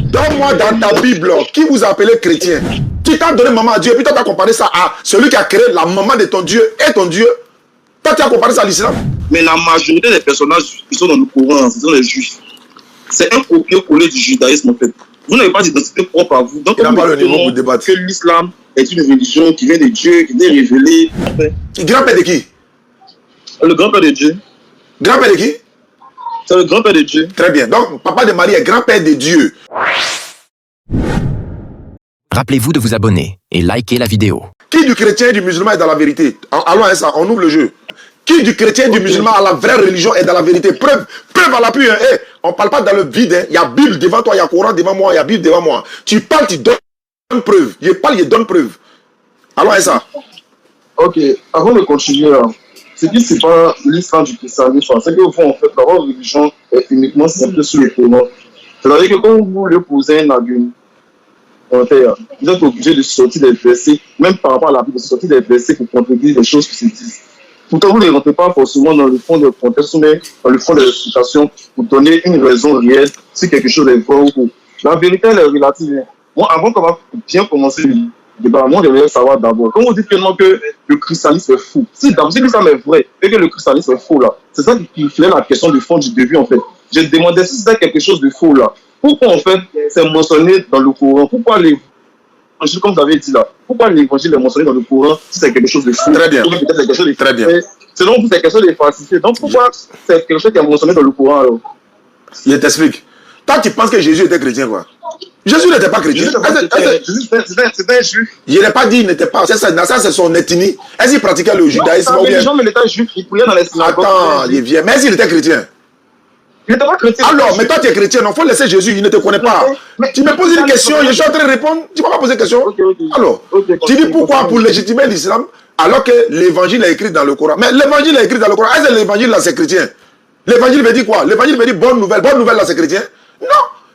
Donne-moi dans ta Bible qui vous appelez chrétien. Tu t'as donné maman à Dieu, puis toi tu as comparé ça à celui qui a créé la maman de ton Dieu et ton Dieu. Toi tu as comparé ça à l'islam. Mais la majorité des personnages qui sont dans le Coran, ce sont les juifs. C'est un copier-coller du judaïsme en fait. Vous n'avez pas d'identité propre à vous. Donc, il n'a pas le niveau pour débattre. Que l'islam est une religion qui vient de Dieu, qui est révélée. Grand-père de qui? Le grand-père de Dieu. Grand-père de qui? C'est le grand-père de Dieu. Très bien. Donc, papa de Marie est grand-père de Dieu. Rappelez-vous de vous abonner et liker la vidéo. Qui du chrétien et du musulman est dans la vérité? Allons à ça, on ouvre le jeu. Qui du chrétien et du musulman à la vraie religion est dans la vérité? Preuve à l'appui. Hein. Hey, on ne parle pas dans le vide. Hein. Il y a Bible devant toi, il y a Coran devant moi, il y a Bible devant moi. Tu parles, tu donnes preuve. Je parle, je donne preuve. Allons à ça. Ok, avant de continuer, ce qui c'est pas l'islam du christianisme, c'est qu'au fond, en fait, la religion est uniquement centrée sur le Coran. C'est-à-dire que quand vous voulez poser un argument, vous êtes obligé de sortir des versets, même par rapport à la Bible, de sortir des versets pour contredire les choses qui se disent. Pourtant, vous ne rentrez pas forcément dans le fond de contexte, mais dans le fond de l'explication pour donner une raison réelle si quelque chose est vrai ou faux. La vérité, elle est relative. Moi, avant qu'on va bien commencer le débat, moi, je voudrais savoir d'abord, quand vous dites que le christianisme est fou, si l'islam est vrai et que le christianisme est faux, là, c'est ça qui fait la question du fond du début, en fait. J'ai demandé si c'était quelque chose de faux, là. Pourquoi, en fait, c'est mentionné dans le Coran? Pourquoi l'évangile, comme vous avez dit là, pourquoi l'évangile est mentionné dans le Coran si c'est quelque chose de faux? Très bien. Très bien. Selon vous, c'est quelque chose de falsifié. Donc, pourquoi c'est quelque chose qui est mentionné dans le Coran, alors? Je t'explique. Toi, tu penses que Jésus était chrétien, quoi? Jésus n'était pas chrétien. C'était un juif. Je n'ai pas dit qu'il n'était pas. Ça, c'est son ethnie. Est-ce qu'il pratiquait le judaïsme? Les gens, mais il était juif, il priait dans les synagogues. Attends, il vient. Mais est-ce qu'il était chrétien? Il n'était pas chrétien. Alors, mais toi, tu es chrétien. Il faut laisser Jésus, il ne te connaît pas. Tu me poses une question, je suis en train de répondre. Tu ne vas pas poser une question. Alors, tu dis pourquoi pour légitimer l'islam alors que l'évangile est écrit dans le Coran. Mais l'évangile est écrit dans le Coran. Est-ce que l'évangile là, c'est chrétien? L'évangile veut dire quoi? L'évangile veut dire bonne nouvelle. Bonne nouvelle là, c'est chrétien? Non.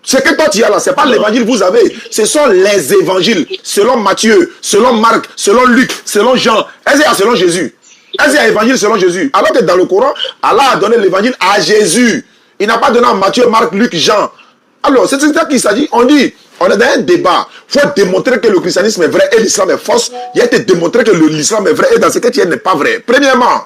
Ce que toi tu as là, ce n'est pas l'évangile que vous avez. Ce sont les évangiles. Selon Matthieu, selon Marc, selon Luc, selon Jean. Est-ce qu'il y a selon Jésus? Est-ce qu'il y a l'évangile selon Jésus? Alors que dans le Coran, Allah a donné l'évangile à Jésus. Il n'a pas donné à Matthieu, Marc, Luc, Jean. Alors, c'est ça qu'il s'agit. On dit, on est dans un débat. Il faut démontrer que le christianisme est vrai et l'islam est fausse. Il y a été démontré que l'islam est vrai et dans ce que tu es n'est pas vrai. Premièrement,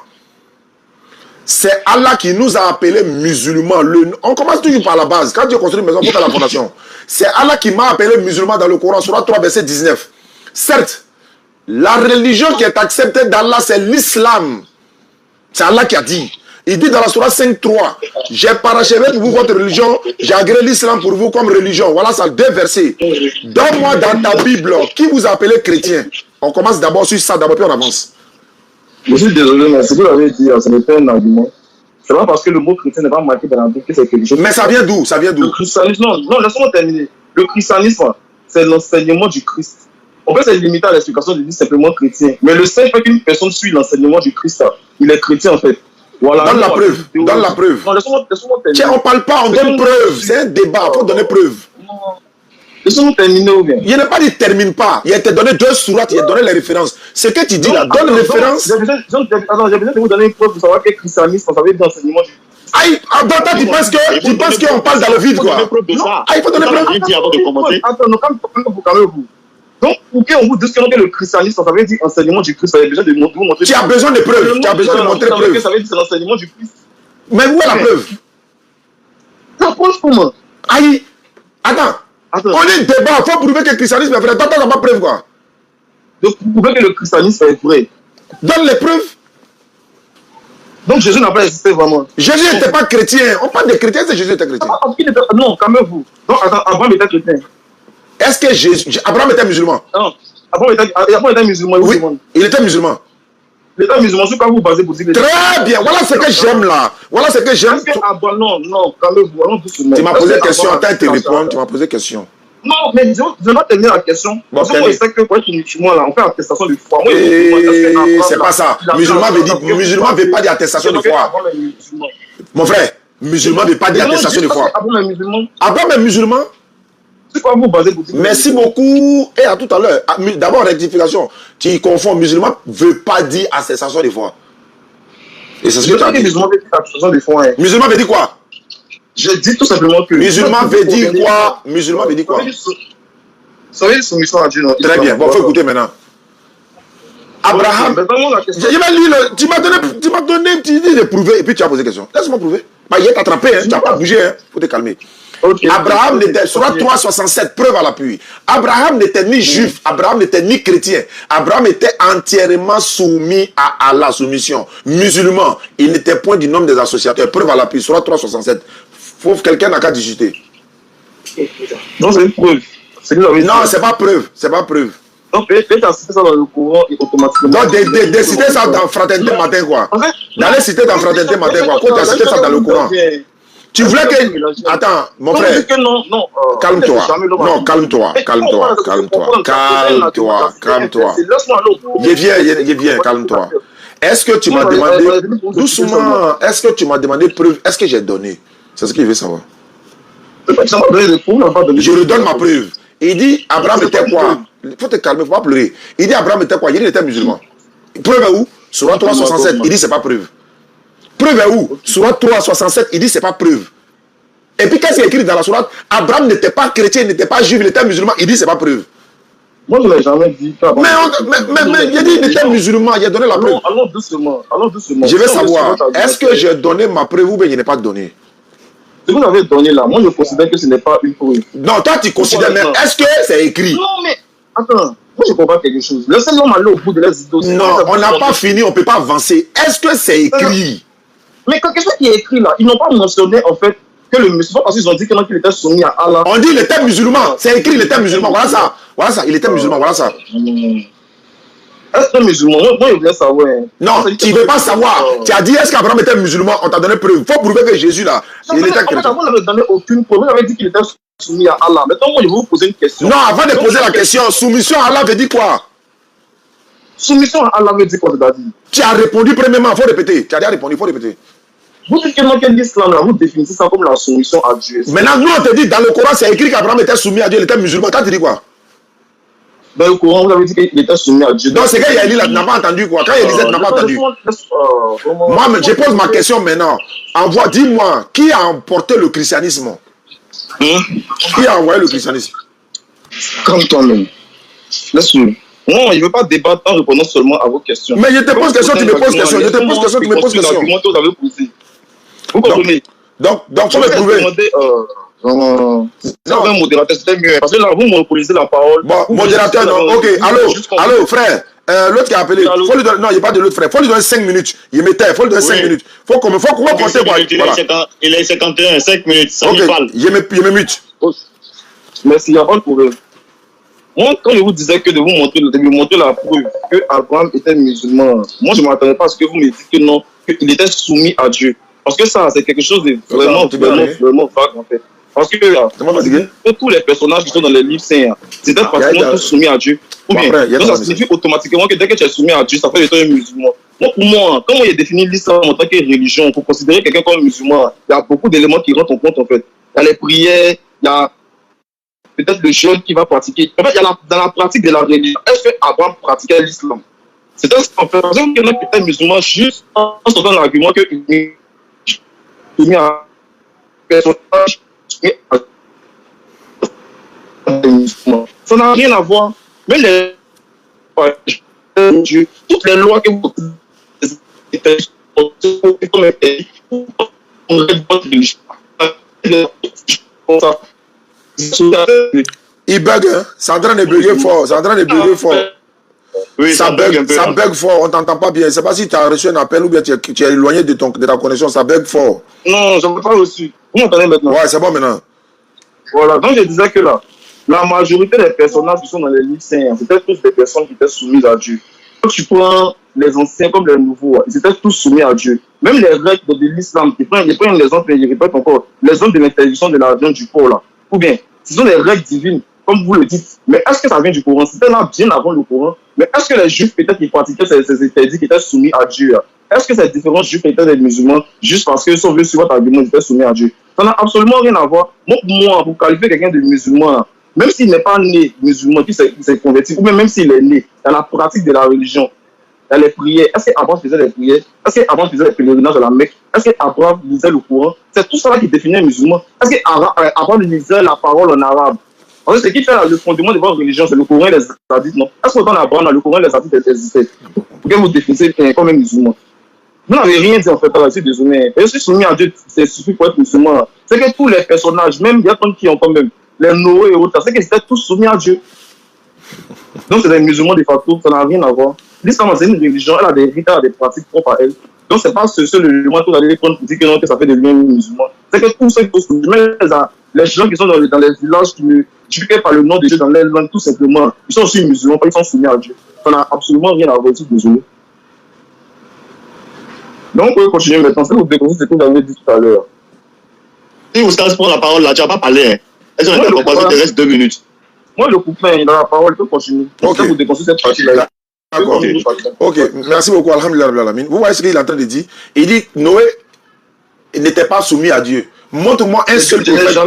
c'est Allah qui nous a appelés musulmans. On commence toujours par la base. Quand Dieu construit une maison, il faut faire la fondation. C'est Allah qui m'a appelé musulman dans le Coran, Surah 3, verset 19. Certes, la religion qui est acceptée d'Allah, c'est l'islam. C'est Allah qui a dit. Il dit dans la Surah 5.3, j'ai parachevé pour vous votre religion, j'ai agréé l'islam pour vous comme religion. Voilà ça, 2 versets. Donne-moi dans ta Bible qui vous appelez chrétien. On commence d'abord sur ça, d'abord puis on avance. Je suis désolé, mais ce que vous avez dit, ce n'est pas un argument. C'est pas parce que le mot chrétien n'est pas marqué dans la Bible que c'est quelque chose. Mais ça vient d'où? Ça vient d'où? Le christianisme, non, laissez-moi terminer. Le christianisme, c'est l'enseignement du Christ. On peut se limiter à l'explication de dire simplement chrétien. Mais le simple fait qu'une personne suit l'enseignement du Christ, il est chrétien en fait. Voilà. Donne la preuve. Donne la preuve. Non, laissez-moi terminer. Tiens, on ne parle pas, on donne preuve. C'est un débat, il faut donner preuve. Laissez-moi terminer ou bien. Il n'a pas dit termine pas. Il a été donné 2 sourates, il a donné les références. Ce que tu dis là, donne référence. J'ai besoin de vous donner une preuve pour savoir que le christianisme, ça veut dire l'enseignement du Christ. Aïe, attends, tu penses qu'on parle dans le vide quoi? Ah, il faut donner preuve. Attends, vous calmez-vous. Donc, pour qu'on vous dise que le christianisme, ça veut dire enseignement du Christ, ça veut déjà de vous montrer. Tu as besoin de preuves. Tu as besoin de montrer preuve. Ça veut dire c'est l'enseignement du Christ. Mais où est la preuve? Ça pose comment? Aïe, attends. On est débat, il faut prouver que le christianisme est vrai. Toi, tu n'as pas preuve quoi? Donc, pour prouver que le christianisme est vrai. Donne les preuves. Donc, Jésus n'a pas existé vraiment. Jésus n'était pas chrétien. On parle de chrétien, c'est Jésus était chrétien. Non, calmez-vous. Donc, attends, Abraham était chrétien. Est-ce que Abraham était musulman? Non, Abraham était musulman. Oui, il était musulman. Il était musulman, sur quoi vous basez pour dire que... Très bien, voilà ce que j'aime là. Voilà ce que j'aime. Non, calmez-vous, allons doucement. Tu m'as posé une question, attends, te répondre, tu m'as posé une question. Non, mais je vais pas terminer la question. Parce que moi, je sais que pour être musulman, là, on fait attestation de foi. C'est pas ça. Musulman ne veut pas dire attestation de foi. Mon frère, musulman ne veut pas dire attestation de foi. Abraham est musulman. C'est quoi vous basez pour dire? Merci beaucoup. Et à tout à l'heure. D'abord, rectification. Tu confonds. Musulman ne veut pas dire attestation de foi. Et c'est ce que tu as dit. Musulman veut dire attestation de foi. Musulman veut dire quoi? Je dis tout simplement que... Musulman veut dire quoi? Musulman veut dire quoi? Ça veut dire soumission à Dieu. Très bien, bon, il faut écouter maintenant. Abraham, tu m'as donné, tu dis de prouver, et puis tu as posé question. Laisse-moi prouver. Bah, il est attrapé, hein, tu n'as pas bougé, hein, faut te calmer. Okay, Abraham n'était, sur 3,67, preuve à l'appui. Abraham n'était ni juif, Abraham n'était ni chrétien. Abraham était entièrement soumis à la soumission. Musulman, il n'était point du nombre des associateurs. Preuve à l'appui, sur 3,67. Faut que quelqu'un n'a qu'à discuter. Non, c'est une preuve. Non, c'est pas preuve, c'est pas preuve. Donc, peut-être à citer ça dans le courant et automatiquement. Donc, de citer ça dans Fraternité Matin, quoi. D'aller citer dans Fraternité Matin, quoi. Quand tu as cité ça dans le courant. Tu voulais que... Attends, mon frère. Calme-toi. Non, calme-toi. Calme-toi. Calme-toi. Calme-toi. Calme-toi. Il vient, calme-toi. Est-ce que tu m'as demandé... Doucement. Est-ce que tu m'as demandé preuve? Est-ce que j'ai donné? C'est ce qu'il veut savoir. Je lui donne ma preuve. Il dit, Abraham était quoi? Il faut te calmer, il ne faut pas pleurer. Il dit, Abraham était quoi? Il dit, il était musulman. Preuve est où? Sur 3,67, il dit, c'est pas preuve. Preuve est où? Sur 3,67, il dit, c'est pas preuve. Et puis, qu'est-ce qu'il y a écrit dans la sourate? Abraham n'était pas chrétien, il n'était pas juif, il était musulman. Il dit, c'est pas preuve. Moi, je ne l'ai jamais dit. Mais il a dit, il était musulman, il a donné la preuve. Allons doucement. Je veux savoir, est-ce que j'ai donné ma preuve ou bien je n'ai pas donné? Ce que vous avez donné là, moi je considère que ce n'est pas une preuve. Non, toi tu considères, mais est-ce que c'est écrit? Non, mais attends, moi je comprends quelque chose. Laissez-moi aller au bout de leurs idées. Non, on n'a pas fini, on ne peut pas avancer. Est-ce que c'est écrit? Mais quelque chose qui est écrit là, ils n'ont pas mentionné en fait que le musulman, parce qu'ils ont dit qu'il était soumis à Allah. On dit il était musulman, c'est écrit il était musulman, voilà ça, il était musulman, voilà ça. Est-ce que musulman? Moi je voulais savoir. Non, tu ne veux pas savoir. Tu as dit est-ce qu'Abraham était musulman, on t'a donné preuve. Il faut prouver que Jésus là, il était chrétien. Vous n'avez donné aucune preuve, vous avez dit qu'il était soumis à Allah. Maintenant moi je vais vous poser une question. Non, avant de poser la question, soumission à Allah veut dire quoi? Soumission à Allah veut dire quoi, c'est-à-dire? Tu as répondu premièrement, il faut répéter. Tu as déjà répondu, il faut répéter. Vous dites que l'islam, vous définissez ça comme la soumission à Dieu. Maintenant, nous on te dit dans le Coran, c'est écrit qu'Abraham était soumis à Dieu, il était musulman. Toi tu dis quoi? Dans le Coran, vous avez dit qu'il était soumis à Dieu. Donc c'est quand Yaeli n'a pas entendu quoi? Quand Elisette n'a pas entendu. Moi, je pose ma question maintenant. Dis-moi, qui a emporté le christianisme? Qui a envoyé le christianisme? Comme toi-même. Laisse-moi. Non, je ne veux pas débattre en répondant seulement à vos questions. Mais je te pose question, tu me poses question. Je te pose question, tu me poses question. Vous comprenez? Donc, faut me prouver. Non, un modérateur, c'était mieux. Parce que là, vous monopolisez la parole. Bon, modérateur, non. Ok, allô, frère. L'autre qui a appelé. Faut lui donner, non, il n'y a pas de l'autre frère. Faut lui donner 5 minutes. Il me tait. Faut lui donner 5 minutes. Faut qu'on compter quoi. Il est 51, 5 minutes. Ça me parle. Il me mute. Merci, il n'y a pas de problème. Moi, quand je vous disais que de vous montrer la preuve que Abraham était musulman, moi, je ne m'attendais pas à ce que vous me dites que non, qu'il était soumis à Dieu. Parce que ça, c'est quelque chose de vraiment vague, en fait. Parce que tous les personnages qui sont dans les livres saints, c'était pratiquement tous soumis à Dieu. Ou bien, donc ça signifie automatiquement que dès que tu es soumis à Dieu, ça fait de toi un musulman. Moi, pour moi, comment il définit l'islam en tant que religion, pour considérer quelqu'un comme musulman, il y a beaucoup d'éléments qui rentrent en compte, en fait. Il y a les prières, il y a peut-être le jeûne qui va pratiquer. En fait, il y a dans la pratique de la religion, est-ce que Abraham pratiquait l'islam? C'est un fait. Parce que quelqu'un qui était musulman juste en sortant l'argument qu'il est soumis à un personnage. Ça n'a rien à voir. Mais toutes les lois que vous il bug, hein? C'est en train de bugger fort. C'est en train de bugger fort. Oui, ça bug fort, on t'entend pas bien. Je ne sais pas si tu as reçu un appel ou bien tu es éloigné de ta connexion, ça bug fort. Non, je n'ai pas reçu. Vous m'entendez maintenant? Ouais, c'est bon maintenant. Voilà, donc je disais que là, la majorité des personnages qui sont dans les livres saints, c'était tous des personnes qui étaient soumises à Dieu. Quand tu prends les anciens comme les nouveaux, ils étaient tous soumis à Dieu. Même les règles de l'islam, ils prennent les autres et ils répètent encore, les hommes de l'interdiction de la viande du porc là. Ou bien, ce sont des règles divines, comme vous le dites. Mais est-ce que ça vient du Coran? C'était là bien avant le Coran. Mais est-ce que les juifs peut-être qui pratiquaient ces interdits qui étaient soumis à Dieu? Est-ce que ces différents juifs étaient des musulmans juste parce que, si on veut suivre votre argument, ils étaient soumis à Dieu? Ça n'a absolument rien à voir. Moi, pour qualifier quelqu'un de musulman, même s'il n'est pas né musulman, qui s'est converti, ou même s'il est né dans la pratique de la religion, il y a les prières. Est-ce qu'Abraham faisait les prières? Est-ce qu'Abraham faisait les pèlerinages à la Mecque? Est-ce qu'Abraham lisait le Coran? C'est tout ça qui définit un musulman. Est-ce qu'Abraham lisait la parole en arabe? En fait, ce qui fait le fondement de votre religion, c'est le Coran et les hadiths, non? Est-ce que dans l'Abraham, dans le Coran et les hadiths existaient? Pour que vous définissez comme un musulman. Vous n'avez rien dit en fait, je suis désolé. Je suis soumis à Dieu, c'est suffit pour être musulman. C'est que tous les personnages, même il y a qui ont quand même les Noé et autres, c'est qu'ils étaient tous soumis à Dieu. Donc c'est des musulmans de facto, ça n'a rien à voir. L'islam, c'est une religion, elle a des rites, elle a des pratiques propres à elle. Donc c'est pas ce seul élément que vous allez prendre pour dire que ça fait de lui un musulman. C'est que tous ceux qui sont musulmans, les gens qui sont dans les villages qui ne divulguent pas le nom de Dieu dans les langues, tout simplement, ils sont aussi musulmans, ils sont soumis à Dieu. Ça n'a absolument rien à voir, je suis désolé. Donc, on peut continuer maintenant. C'est ce que vous avez dit tout à l'heure. Si vous prend la parole là, tu n'as pas parlé. Est-ce qu'on a proposé de reste 2 minutes? Moi, le coupin, il a la parole, il peut continuer. Ok. Vous déconseillez cette partie-là. D'accord. Ok, merci beaucoup. Alhamdulillah. Vous voyez ce qu'il est en train de dire? Il dit Noé n'était pas soumis à Dieu. Montre-moi un seul prophète.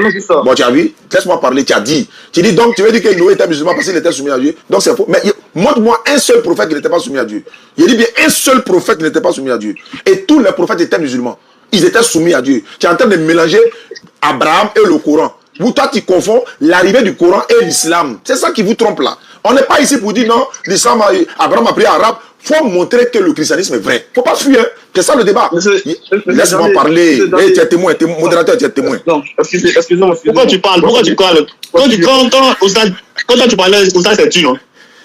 Bon, tu as vu? Laisse-moi parler, tu as dit. Tu dis donc, tu veux dire que Noé était musulman parce qu'il était soumis à Dieu. Donc c'est faux. Mais montre-moi un seul prophète qui n'était pas soumis à Dieu. Il dit bien un seul prophète qui n'était pas soumis à Dieu. Et tous les prophètes étaient musulmans. Ils étaient soumis à Dieu. Tu es en train de mélanger Abraham et le Coran. Vous, toi, tu confonds l'arrivée du Coran et l'islam. C'est ça qui vous trompe là. On n'est pas ici pour dire non, l'islam, Abraham a pris arabe. Il faut montrer que le christianisme est vrai. Il ne faut pas fuir. Hein. C'est ça le débat. Laisse-moi parler. Hey, tu es témoin, modérateur, tu es témoin. Non, excusez-moi. Pourquoi tu parles? Pourquoi tu parles? Quand tu parlais, c'est tu, non?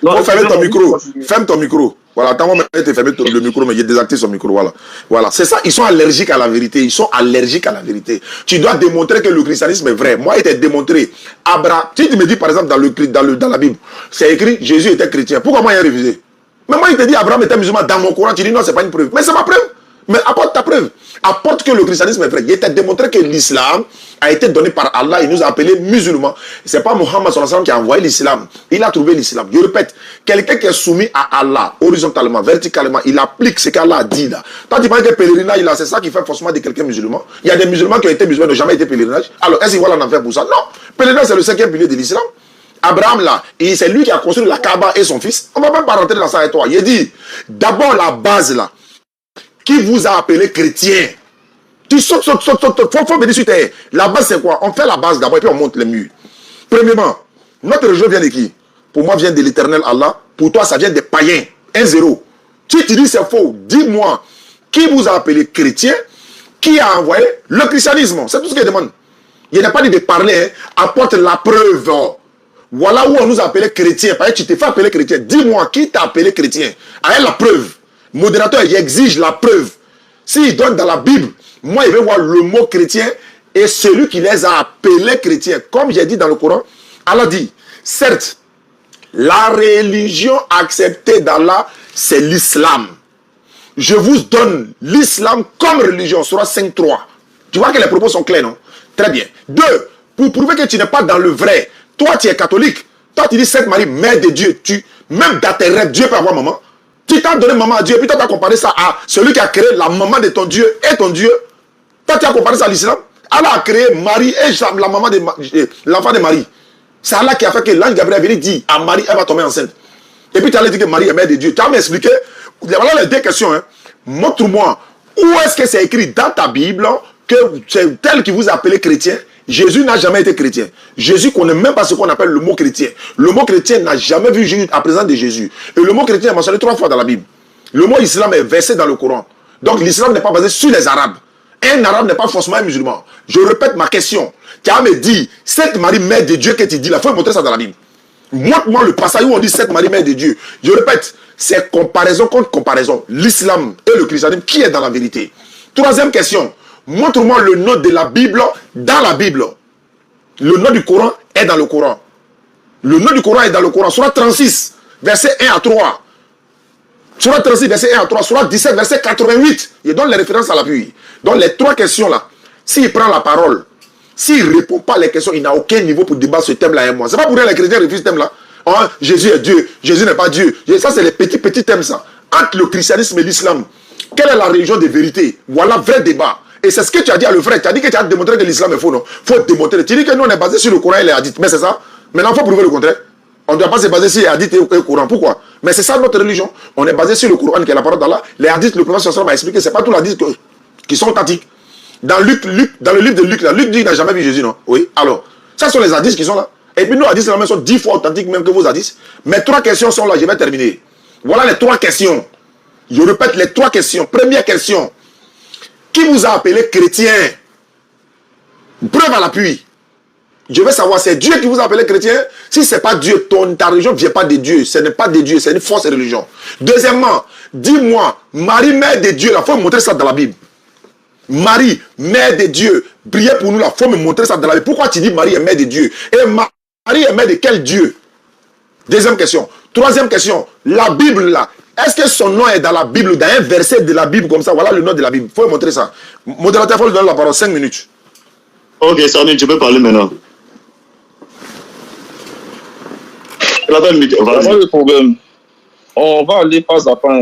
Faut fermer ton micro. Ferme ton micro. Voilà, attends, moi, je vais fermer le micro, mais il désactive son micro. Voilà. C'est ça, ils sont allergiques à la vérité. Ils sont allergiques à la vérité. Tu dois démontrer que le christianisme est vrai. Moi, il était démontré. Abraham, si tu me dis, par exemple, dans la Bible, c'est écrit, Jésus était chrétien. Pourquoi moi, il a refusé? Mais moi, il te dit, Abraham était musulman dans mon Coran. Tu dis, non, c'est pas une preuve. Mais c'est ma preuve. Mais apporte ta preuve. Apporte que le christianisme est vrai. Il était démontré que l'islam a été donné par Allah. Il nous a appelés musulmans. C'est pas Mohammed qui a envoyé l'islam. Il a trouvé l'islam. Je répète, quelqu'un qui est soumis à Allah, horizontalement, verticalement, il applique ce qu'Allah a dit là. Quand tu parles de pèlerinage, c'est ça qui fait forcément de quelqu'un musulman. Il y a des musulmans qui ont été musulmans, n'ont jamais été pèlerinage. Alors, est-ce qu'ils vont en faire pour ça? Non. Pèlerinage, c'est le 5e pilier de l'islam. Abraham là, c'est lui qui a construit la Kaaba et son fils. On ne va même pas rentrer dans ça avec toi. Il dit, d'abord la base là, qui vous a appelé chrétien. Tu sautes, faut venir sur terre. La base c'est quoi? On fait la base d'abord et puis on monte les murs. Premièrement, notre religion vient de qui? Pour moi vient de l'éternel Allah. Pour toi ça vient des païens. 1-0. Si tu dis c'est faux, dis-moi, qui vous a appelé chrétien? Qui a envoyé le christianisme? C'est tout ce qu'il demande. Il n'a pas dit de parler, hein. Apporte la preuve. Voilà où on nous a appelé chrétien. Parce que tu t'es fait appeler chrétien. Dis-moi qui t'a appelé chrétien. Avec la preuve. Modérateur, il exige la preuve. S'il donne dans la Bible, moi, il veut voir le mot chrétien et celui qui les a appelés chrétiens. Comme j'ai dit dans le Coran, Allah dit, certes, la religion acceptée d'Allah, c'est l'islam. Je vous donne l'islam comme religion, Surah 5.3. Tu vois que les propos sont clairs, non? Très bien. 2, pour prouver que tu n'es pas dans le vrai, toi, tu es catholique. Toi, tu dis Sainte Marie, mère de Dieu. Même dans tes rêves, Dieu peut avoir maman. Tu t'as donné maman à Dieu. Puis toi, tu as comparé ça à celui qui a créé la maman de ton Dieu et ton Dieu. Toi, tu as comparé ça à l'islam. Allah a créé Marie et la maman de l'enfant de Marie. C'est Allah qui a fait que l'ange Gabriel venu dire à Marie, elle va tomber enceinte. Et puis tu allais dire que Marie est mère de Dieu. Tu as m'expliqué. Voilà les 2 questions. Hein. Montre-moi où est-ce que c'est écrit dans ta Bible que c'est tel qui vous appelez chrétien. Jésus n'a jamais été chrétien. Jésus connaît même pas ce qu'on appelle le mot chrétien. Le mot chrétien n'a jamais vu Jésus à présent de Jésus. Et le mot chrétien est mentionné 3 fois dans la Bible. Le mot islam est versé dans le Coran. Donc l'islam n'est pas basé sur les Arabes. Un Arabe n'est pas forcément un musulman. Je répète ma question. Tu as me dit, cette Marie, mère de Dieu que tu dis là, il faut montrer ça dans la Bible. Montre-moi le passage où on dit cette Marie, mère de Dieu. Je répète, c'est comparaison contre comparaison. L'islam et le christianisme, qui est dans la vérité? 3e question. Montre-moi le nom de la Bible dans la Bible. Le nom du Coran est dans le Coran. Le nom du Coran est dans le Coran. Surah 36, verset 1 à 3. Surah 36, verset 1 à 3. Surah 17, verset 88. Il donne les références à l'appui. Donc les 3 questions là, s'il prend la parole, s'il ne répond pas à les questions, il n'a aucun niveau pour débattre ce thème-là avec moi. C'est pas pour rien que les chrétiens refusent ce thème-là. Oh, Jésus est Dieu, Jésus n'est pas Dieu. Ça, c'est les petits thèmes ça. Entre le christianisme et l'islam, quelle est la religion de vérité? Voilà vrai débat. Et c'est ce que tu as dit à le frère. Tu as dit que tu as démontré que l'islam est faux, non? Il faut démontrer. Tu dis que nous, on est basé sur le Coran et les hadiths. Mais c'est ça. Maintenant, il faut prouver le contraire. On ne doit pas se baser sur les hadiths et le Coran. Pourquoi? Mais c'est ça notre religion. On est basé sur le Coran, qui est la parole d'Allah. Les hadiths, le prophète m'a expliqué, ce n'est pas tous les hadiths qui sont authentiques. Dans le livre de Luc, là, Luc dit qu'il n'a jamais vu Jésus, non? Oui. Alors, ça sont les hadiths qui sont là. Et puis nos hadiths, là, sont 10 fois authentiques même que vos hadiths. Mes 3 questions sont là, je vais terminer. Voilà les 3 questions. Je répète les 3 questions. Première question. Qui vous a appelé chrétien? Preuve à l'appui. Je veux savoir, c'est Dieu qui vous a appelé chrétien? Si ce n'est pas Dieu, ta religion ne vient pas de Dieu. Ce n'est pas de Dieu, c'est une fausse religion. Deuxièmement, dis-moi, Marie, mère de Dieu, il faut me montrer ça dans la Bible. Marie, mère de Dieu, priez pour nous là, il faut me montrer ça dans la Bible. Pourquoi tu dis Marie est mère de Dieu? Et Marie est mère de quel Dieu? Deuxième question. Troisième question, la Bible là, est-ce que son nom est dans la Bible, dans un verset de la Bible comme ça? Voilà le nom de la Bible. Il faut me montrer ça. Modérateur, il faut lui donner la parole, 5 minutes. Ok, Samy, tu peux parler maintenant. Pas de problème. On va aller pas à pas.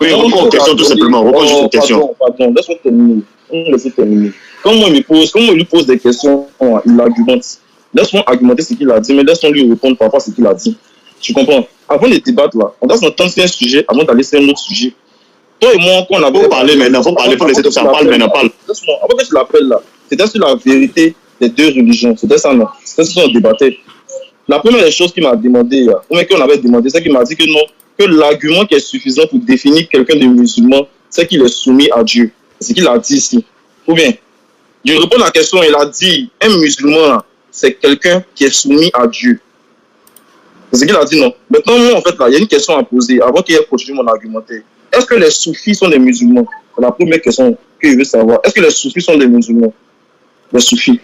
Oui, réponds aux questions tout simplement. Réponds juste aux questions. Pardon, laisse-moi terminer. Laisse-moi terminer. Quand moi, il lui pose des questions, il argumente. Laisse-moi argumenter ce qu'il a dit, mais laisse-moi lui répondre par rapport à ce qu'il a dit. Tu comprends? Avant de débattre là, on doit s'entendre sur un sujet avant d'aller sur un autre sujet. Toi et moi, quand on a... Faut parler maintenant, faut parler, faut laisser tout ça. Parle maintenant, parle. Laisse-moi, avant que je l'appelle là, c'était sur la vérité des 2 religions. C'était ça, non? C'était sur ce qu'on débattait. La première des choses qu'il m'a demandé, ou bien qu'on avait demandé, c'est qu'il m'a dit que non, que l'argument qui est suffisant pour définir quelqu'un de musulman, c'est qu'il est soumis à Dieu. C'est ce qu'il a dit ici. Ou bien, je réponds à la question, il a dit, un musulman, c'est quelqu'un qui est soumis à Dieu. C'est ce qu'il a dit, non. Maintenant, moi, en fait, là, il y a une question à poser avant qu'il ait continué mon argumentaire. Est-ce que les soufis sont des musulmans? C'est la première question que je veux savoir. Est-ce que les soufis sont des musulmans? Les soufis.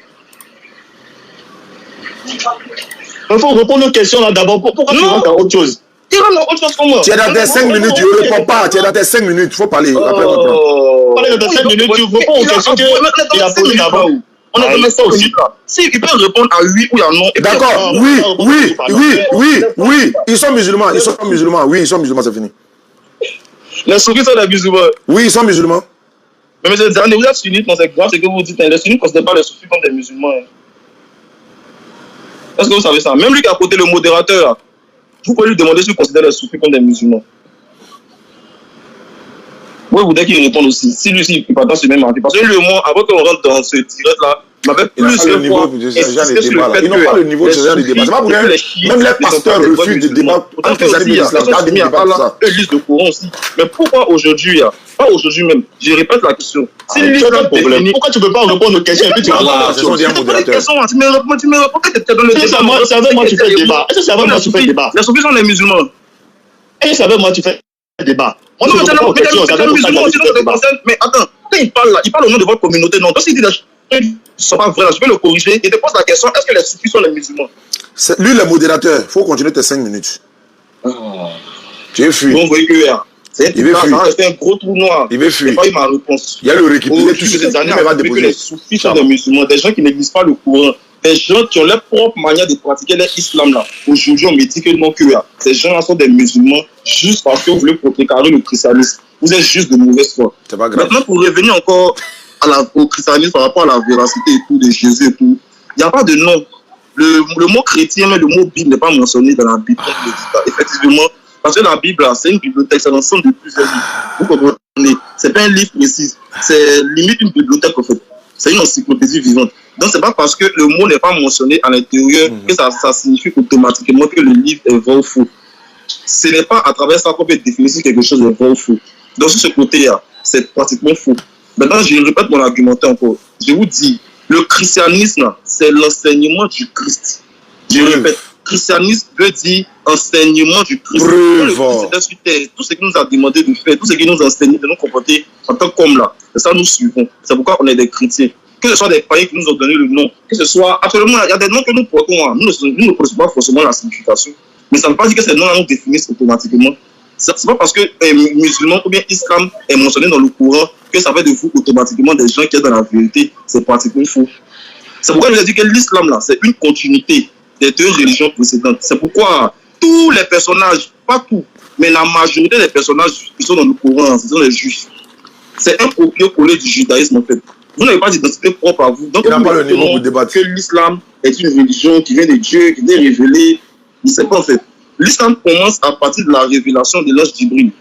Il faut répondre aux questions là d'abord. Pourquoi tu rentres dans autre chose? Tu rentres dans autre chose comme moi. Tu es dans tes 5 minutes, tu ne réponds pas. Tu es dans tes 5 minutes, il faut parler. Après, Parler dans tes 5 minutes, tu réponds aux questions qu'il a posées d'abord. On est dans ça aussi. Si il peut répondre à oui ou à non. D'accord, oui. Ils sont musulmans, Oui, ils sont musulmans, c'est fini. Les soufis sont des musulmans. Oui, ils sont musulmans. Mais vous êtes sunnites, c'est grave ce que vous dites. Les sunnites ne considèrent pas les soufis comme des musulmans. Est-ce que vous savez ça? Même lui qui a côté le modérateur, vous pouvez lui demander s'il considère les soufis comme des musulmans. Oui, vous voulez qu'il réponde aussi. Si lui, il parle dans ce même avis. Parce que lui et moi, avant qu'on rentre dans ce direct-là, il m'avait plus de fois insisté sur le fait ils n'ont pas le niveau de ce genre de débat. C'est pas pour rien. Même les pasteurs refusent de débattre. Entre les amis, il y a une liste de courants aussi. Mais pourquoi aujourd'hui, pas aujourd'hui même, je répète la question. Si l'islam définit... Pourquoi tu ne peux pas répondre aux questions et puis tu rentres dans la question? Tu me réponds que tu es dans le débat. C'est avec moi que tu fais le débat. Est-ce que c'est avec moi que tu fais le débat? Les soufis sont les musulmans. Est-ce que c'est avec moi que tu fais le débat? Mais attends, quand il parle là, il parle au nom de votre communauté, non? Donc s'il dit des choses qui ne sont pas vraies, je vais le corriger et te pose la question, est-ce que les soufis sont les musulmans? Lui, le modérateur, il faut continuer tes 5 minutes. Tu es fui. Donc vous voyez que c'est un gros trou noir. Il veut fuir. J'ai pas eu ma réponse. Il y a le récupéré tout ces années, que les soufis sont des musulmans, des gens qui n'existent pas le courant, des gens qui ont leur propre manière de pratiquer l'islam là. Aujourd'hui, on me dit que non, que ces gens-là sont des musulmans juste parce que vous voulez contrecarrer le christianisme. Vous êtes juste de mauvaise foi. C'est pas grave. Maintenant, pour revenir encore au christianisme par rapport à la véracité et tout de Jésus et tout, il n'y a pas de nom. Le mot chrétien, mais le mot Bible n'est pas mentionné dans la Bible. Effectivement, parce que la Bible, c'est une bibliothèque, c'est l'ensemble de plusieurs livres. Vous comprenez? C'est pas un livre précis, c'est limite une bibliothèque en fait. C'est une encyclopédie vivante. Donc c'est pas parce que le mot n'est pas mentionné à l'intérieur que ça signifie automatiquement que le livre est vrai ou faux. Ce n'est pas à travers ça qu'on peut définir si quelque chose est vrai ou faux. Donc sur ce côté-là, c'est pratiquement faux. Maintenant, je répète mon argumentaire encore. Je vous dis, le christianisme, c'est l'enseignement du Christ. Je répète, christianisme veut dire enseignement du Christ. Tout ce qu'il nous a demandé de faire, tout ce qu'il nous a enseigné de nous comporter en tant qu'hommes là, c'est ça nous suivons. C'est pourquoi on est des chrétiens. Que ce soit des païens qui nous ont donné le nom, que ce soit absolument, il y a des noms que nous portons, nous ne connaissons pas forcément la signification, mais ça ne veut pas dire que ces noms-là nous définissent automatiquement. Ce n'est pas parce que musulman ou bien islam est mentionné dans le Coran que ça fait de vous automatiquement des gens qui sont dans la vérité. C'est pratiquement faux. C'est pourquoi je dis que l'islam là, c'est une continuité des 2 religions précédentes. C'est pourquoi tous les personnages, pas tous, mais la majorité des personnages qui sont dans le Coran, ce sont les juifs. C'est un copier-coller du judaïsme en fait. Vous n'avez pas d'identité propre à vous. Donc, vous pas le niveau pour débattre. Que l'islam est une religion qui vient de Dieu, qui est révélée. Il ne sait pas en fait. L'islam commence à partir de la révélation de l'ange Jibril.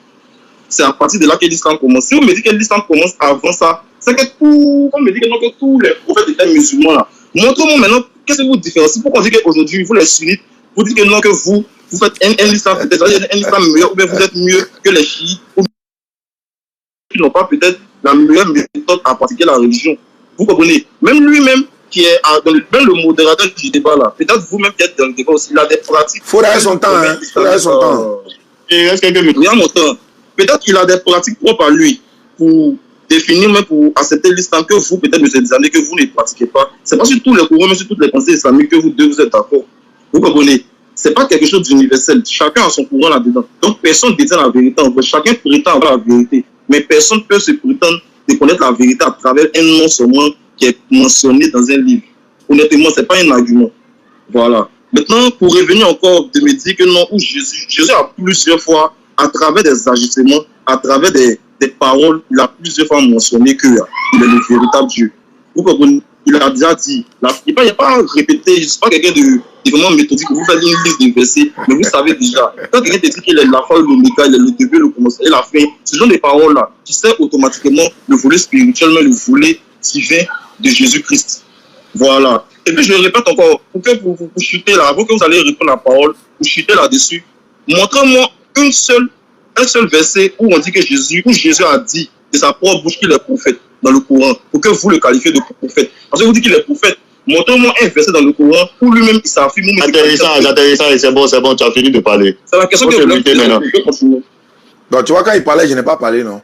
C'est à partir de là que l'islam commence. Si vous me dites que l'islam commence avant ça, c'est que on me dit que, non, que tous les prophètes étaient musulmans là. Montrez-moi maintenant, qu'est-ce que vous différenciez? Pourquoi on dit qu'aujourd'hui, vous les sunnites, vous dites que non, que vous faites un islam, un islam meilleur, ou bien vous êtes mieux que les chiites, ou qui n'ont pas peut-être la meilleure méthode à pratiquer la religion. Vous comprenez? Même lui-même, qui est même le modérateur du débat là, peut-être vous-même qui êtes dans le débat aussi, il a des pratiques. Il faut avoir son temps, hein. Il faut avoir son temps. Il reste quelques minutes. Rien mon temps. Peut-être qu'il a des pratiques propres à lui pour définir, même pour accepter l'islam que vous, peut-être, M. Dizane, que vous ne pratiquez pas. C'est pas sur tous les courants, mais sur toutes les pensées islamiques que vous deux vous êtes d'accord. Vous comprenez? C'est pas quelque chose d'universel. Chacun a son courant là-dedans. Donc personne ne détient la vérité. En fait, chacun prétend avoir la vérité. Mais personne ne peut se prétendre de connaître la vérité à travers un nom seulement qui est mentionné dans un livre. Honnêtement, ce n'est pas un argument. Voilà. Maintenant, pour revenir encore de me dire que non, où Jésus a plusieurs fois, à travers des agissements, à travers des paroles, il a plusieurs fois mentionné qu'il est le véritable Dieu. Vous comprenez? Il a déjà dit, il n'a pas répété, je ne suis pas quelqu'un de vraiment méthodique, vous faites une liste de versets, mais vous savez déjà, quand quelqu'un te dit qu'il est l'alpha, l'oméga, il est le début, le commencement et la fin, ce genre de paroles-là, qui sert automatiquement le volet spirituel, mais le volet divin de Jésus-Christ. Voilà. Et puis je le répète encore, pour que vous chutez là, avant que vous allez répondre à la parole, vous chutez là-dessus, montrez-moi un seul verset où on dit que Jésus a dit de sa propre bouche qu'il est prophète dans le Coran, pour que vous le qualifiez de prophète. Parce que vous dites qu'il est prophète. Montrez-moi un verset dans le Coran où lui-même il s'affirme. Intéressant, et c'est bon, tu as fini de parler. C'est la question que je voulais continuer. Donc tu vois, quand il parlait, je n'ai pas parlé, non.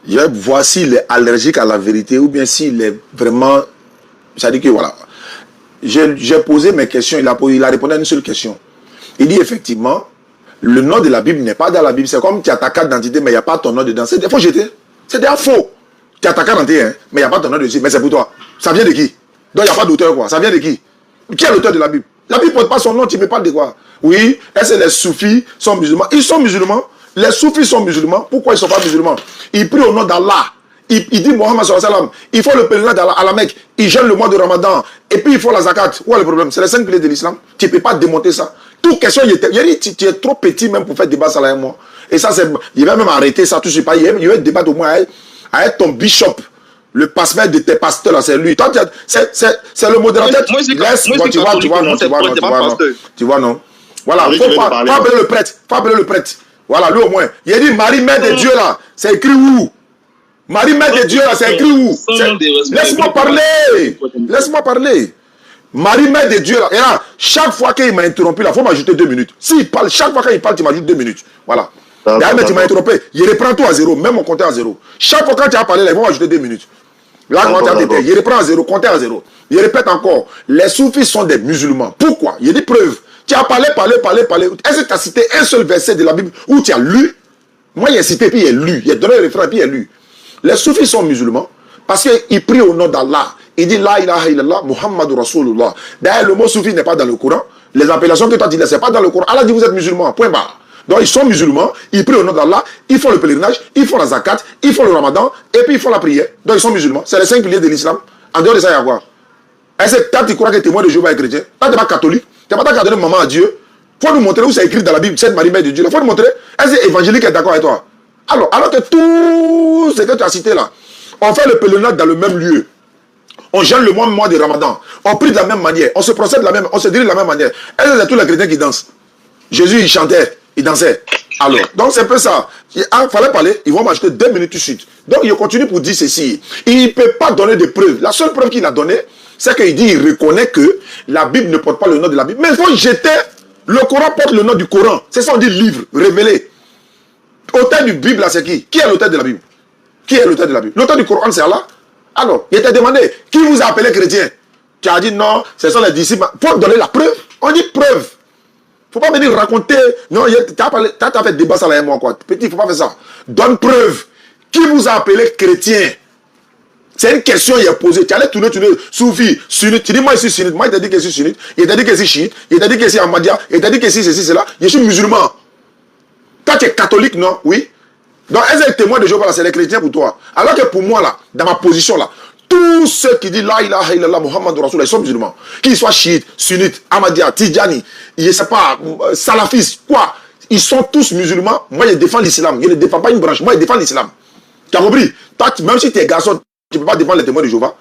Je vais voir s'il est allergique à la vérité ou bien s'il est vraiment... C'est-à-dire que voilà. J'ai posé mes questions, il a répondu à une seule question. Il dit effectivement, le nom de la Bible n'est pas dans la Bible. C'est comme tu as ta carte d'identité, mais il n'y a pas ton nom dedans. C'est des faux jetés. C'est des faux. Tu as ta carte d'identité, hein, mais il n'y a pas ton nom dessus. Mais c'est pour toi. Ça vient de qui? Donc il n'y a pas d'auteur, quoi. Ça vient de qui? Qui est l'auteur de la Bible? La Bible ne porte pas son nom, tu me parles de quoi? Oui, est-ce que les soufis sont musulmans? Ils sont musulmans. Les soufis sont musulmans. Pourquoi ils ne sont pas musulmans? Ils prient au nom d'Allah. Il dit Mohammed sallallahu alayhi wa sallam, il faut le pèlerinage à la Mecque, il gêne le mois de Ramadan, et puis il faut la zakat. Où est le problème? C'est les 5 piliers de l'islam. Tu ne peux pas démonter ça. Toute question, il dit, tu es trop petit même pour faire débat ça là avec moi. Et ça, il va même arrêter ça, tout ce pas. Il va débattre au moins avec ton bishop. Le passeport de tes pasteurs là, c'est lui. Toi, c'est le modérateur. Tu vois, non. Voilà, il faut pas appeler le prêtre. Faut appeler le prêtre. Voilà, lui au moins. Il a dit Marie, mère de Dieu là, c'est écrit où? Marie, mère de Dieu là, c'est écrit où? Laisse-moi parler. Laisse-moi parler. Marie, mère de Dieu là. Et là, chaque fois qu'il m'a interrompu là, il faut m'ajouter 2 minutes. S'il parle, chaque fois qu'il parle, tu m'ajoutes 2 minutes. Voilà. D'ailleurs, tu m'as interrompu. Il reprend tout à 0, même mon compteur à 0. Chaque fois quand tu as parlé là, il faut m'ajouter 2 minutes. Là, quand tu as été, il reprend à 0, compteur à 0. Il répète encore. Les soufis sont des musulmans. Pourquoi? Il y a des preuves. Tu as parlé. Est-ce que tu as cité un seul verset de la Bible où tu as lu? Moi, il a cité, puis il a lu. Il a donné le référent, puis il a lu. Les soufis sont musulmans parce qu'ils prient au nom d'Allah. Il dit La ilaha illallah, Muhammadur Rasulullah. D'ailleurs, le mot soufi n'est pas dans le Coran. Les appellations que tu as dit là, ce n'est pas dans le Coran. Allah dit vous êtes musulmans, point barre. Donc ils sont musulmans, ils prient au nom d'Allah, ils font le pèlerinage, ils font la zakat, ils font le ramadan, et puis ils font la prière. Donc ils sont musulmans. C'est les 5 piliers de l'islam. En dehors de ça, il y a quoi? Est-ce que toi, tu crois que témoin de Jéhovah est chrétien? Toi, tu n'es pas catholique. Tu n'as pas qu'à donner maman à Dieu. Il faut nous montrer où c'est écrit dans la Bible, cette Marie, mère de Dieu. Il faut nous montrer. Est-ce que l'évangélique est d'accord avec toi? Alors que tout ce que tu as cité là, on fait le pèlerinage dans le même lieu. On gêne le mois de Ramadan. On prie de la même manière. On se procède de la même, on se dirige de la même manière. Est-ce que c'est tous les chrétiens qui dansent? Jésus, il chantait, il dansait. Alors, donc c'est un peu ça. Il fallait parler, ils vont m'acheter 2 minutes tout de suite. Donc il continue pour dire ceci. Il ne peut pas donner de preuves. La seule preuve qu'il a donnée, c'est qu'il dit, il reconnaît que la Bible ne porte pas le nom de la Bible. Mais il faut jeter, le Coran porte le nom du Coran. C'est ça on dit livre, révélé. L'auteur du Bible, là, c'est qui? Qui est l'auteur de la Bible? Qui est l'auteur de la Bible? L'auteur du Coran, c'est Allah. Alors, il t'a demandé, qui vous a appelé chrétien? Tu as dit non, ce sont les disciples. Il faut donner la preuve. On dit preuve. Il ne faut pas venir raconter. Non, tu as fait débat ça là et moi, quoi. Petit, il ne faut pas faire ça. Donne preuve. Qui vous a appelé chrétien? C'est une question qui est posée. Tu allais tourner, soufi, sunnite. Tu dis, moi, je suis sunnite. Moi, il t'a dit que je suis sunnite. Il t'a dit que je suis chiite. Il t'a dit que je suis ahmadiyya. Il t'a dit que c'est ceci, c'est là. Je suis musulman. Toi, tu es catholique, non? Oui. Donc, est-ce que le témoin de Jéhovah, c'est les chrétiens pour toi? Alors que pour moi, là, dans ma position, là, Tous ceux qui disent La ilaha illallah Muhammad Rasulullah, ils sont musulmans. Qu'ils soient chiites, sunnites, ahmadiyya, tidjani, je ne sais pas, salafistes, quoi. Ils sont tous musulmans. Moi, je défends l'islam. Je ne défends pas une branche. Moi, je défends l'islam. Tu as compris? Toi, même si tu es garçon, tu ne peux pas défendre les témoins de Jéhovah.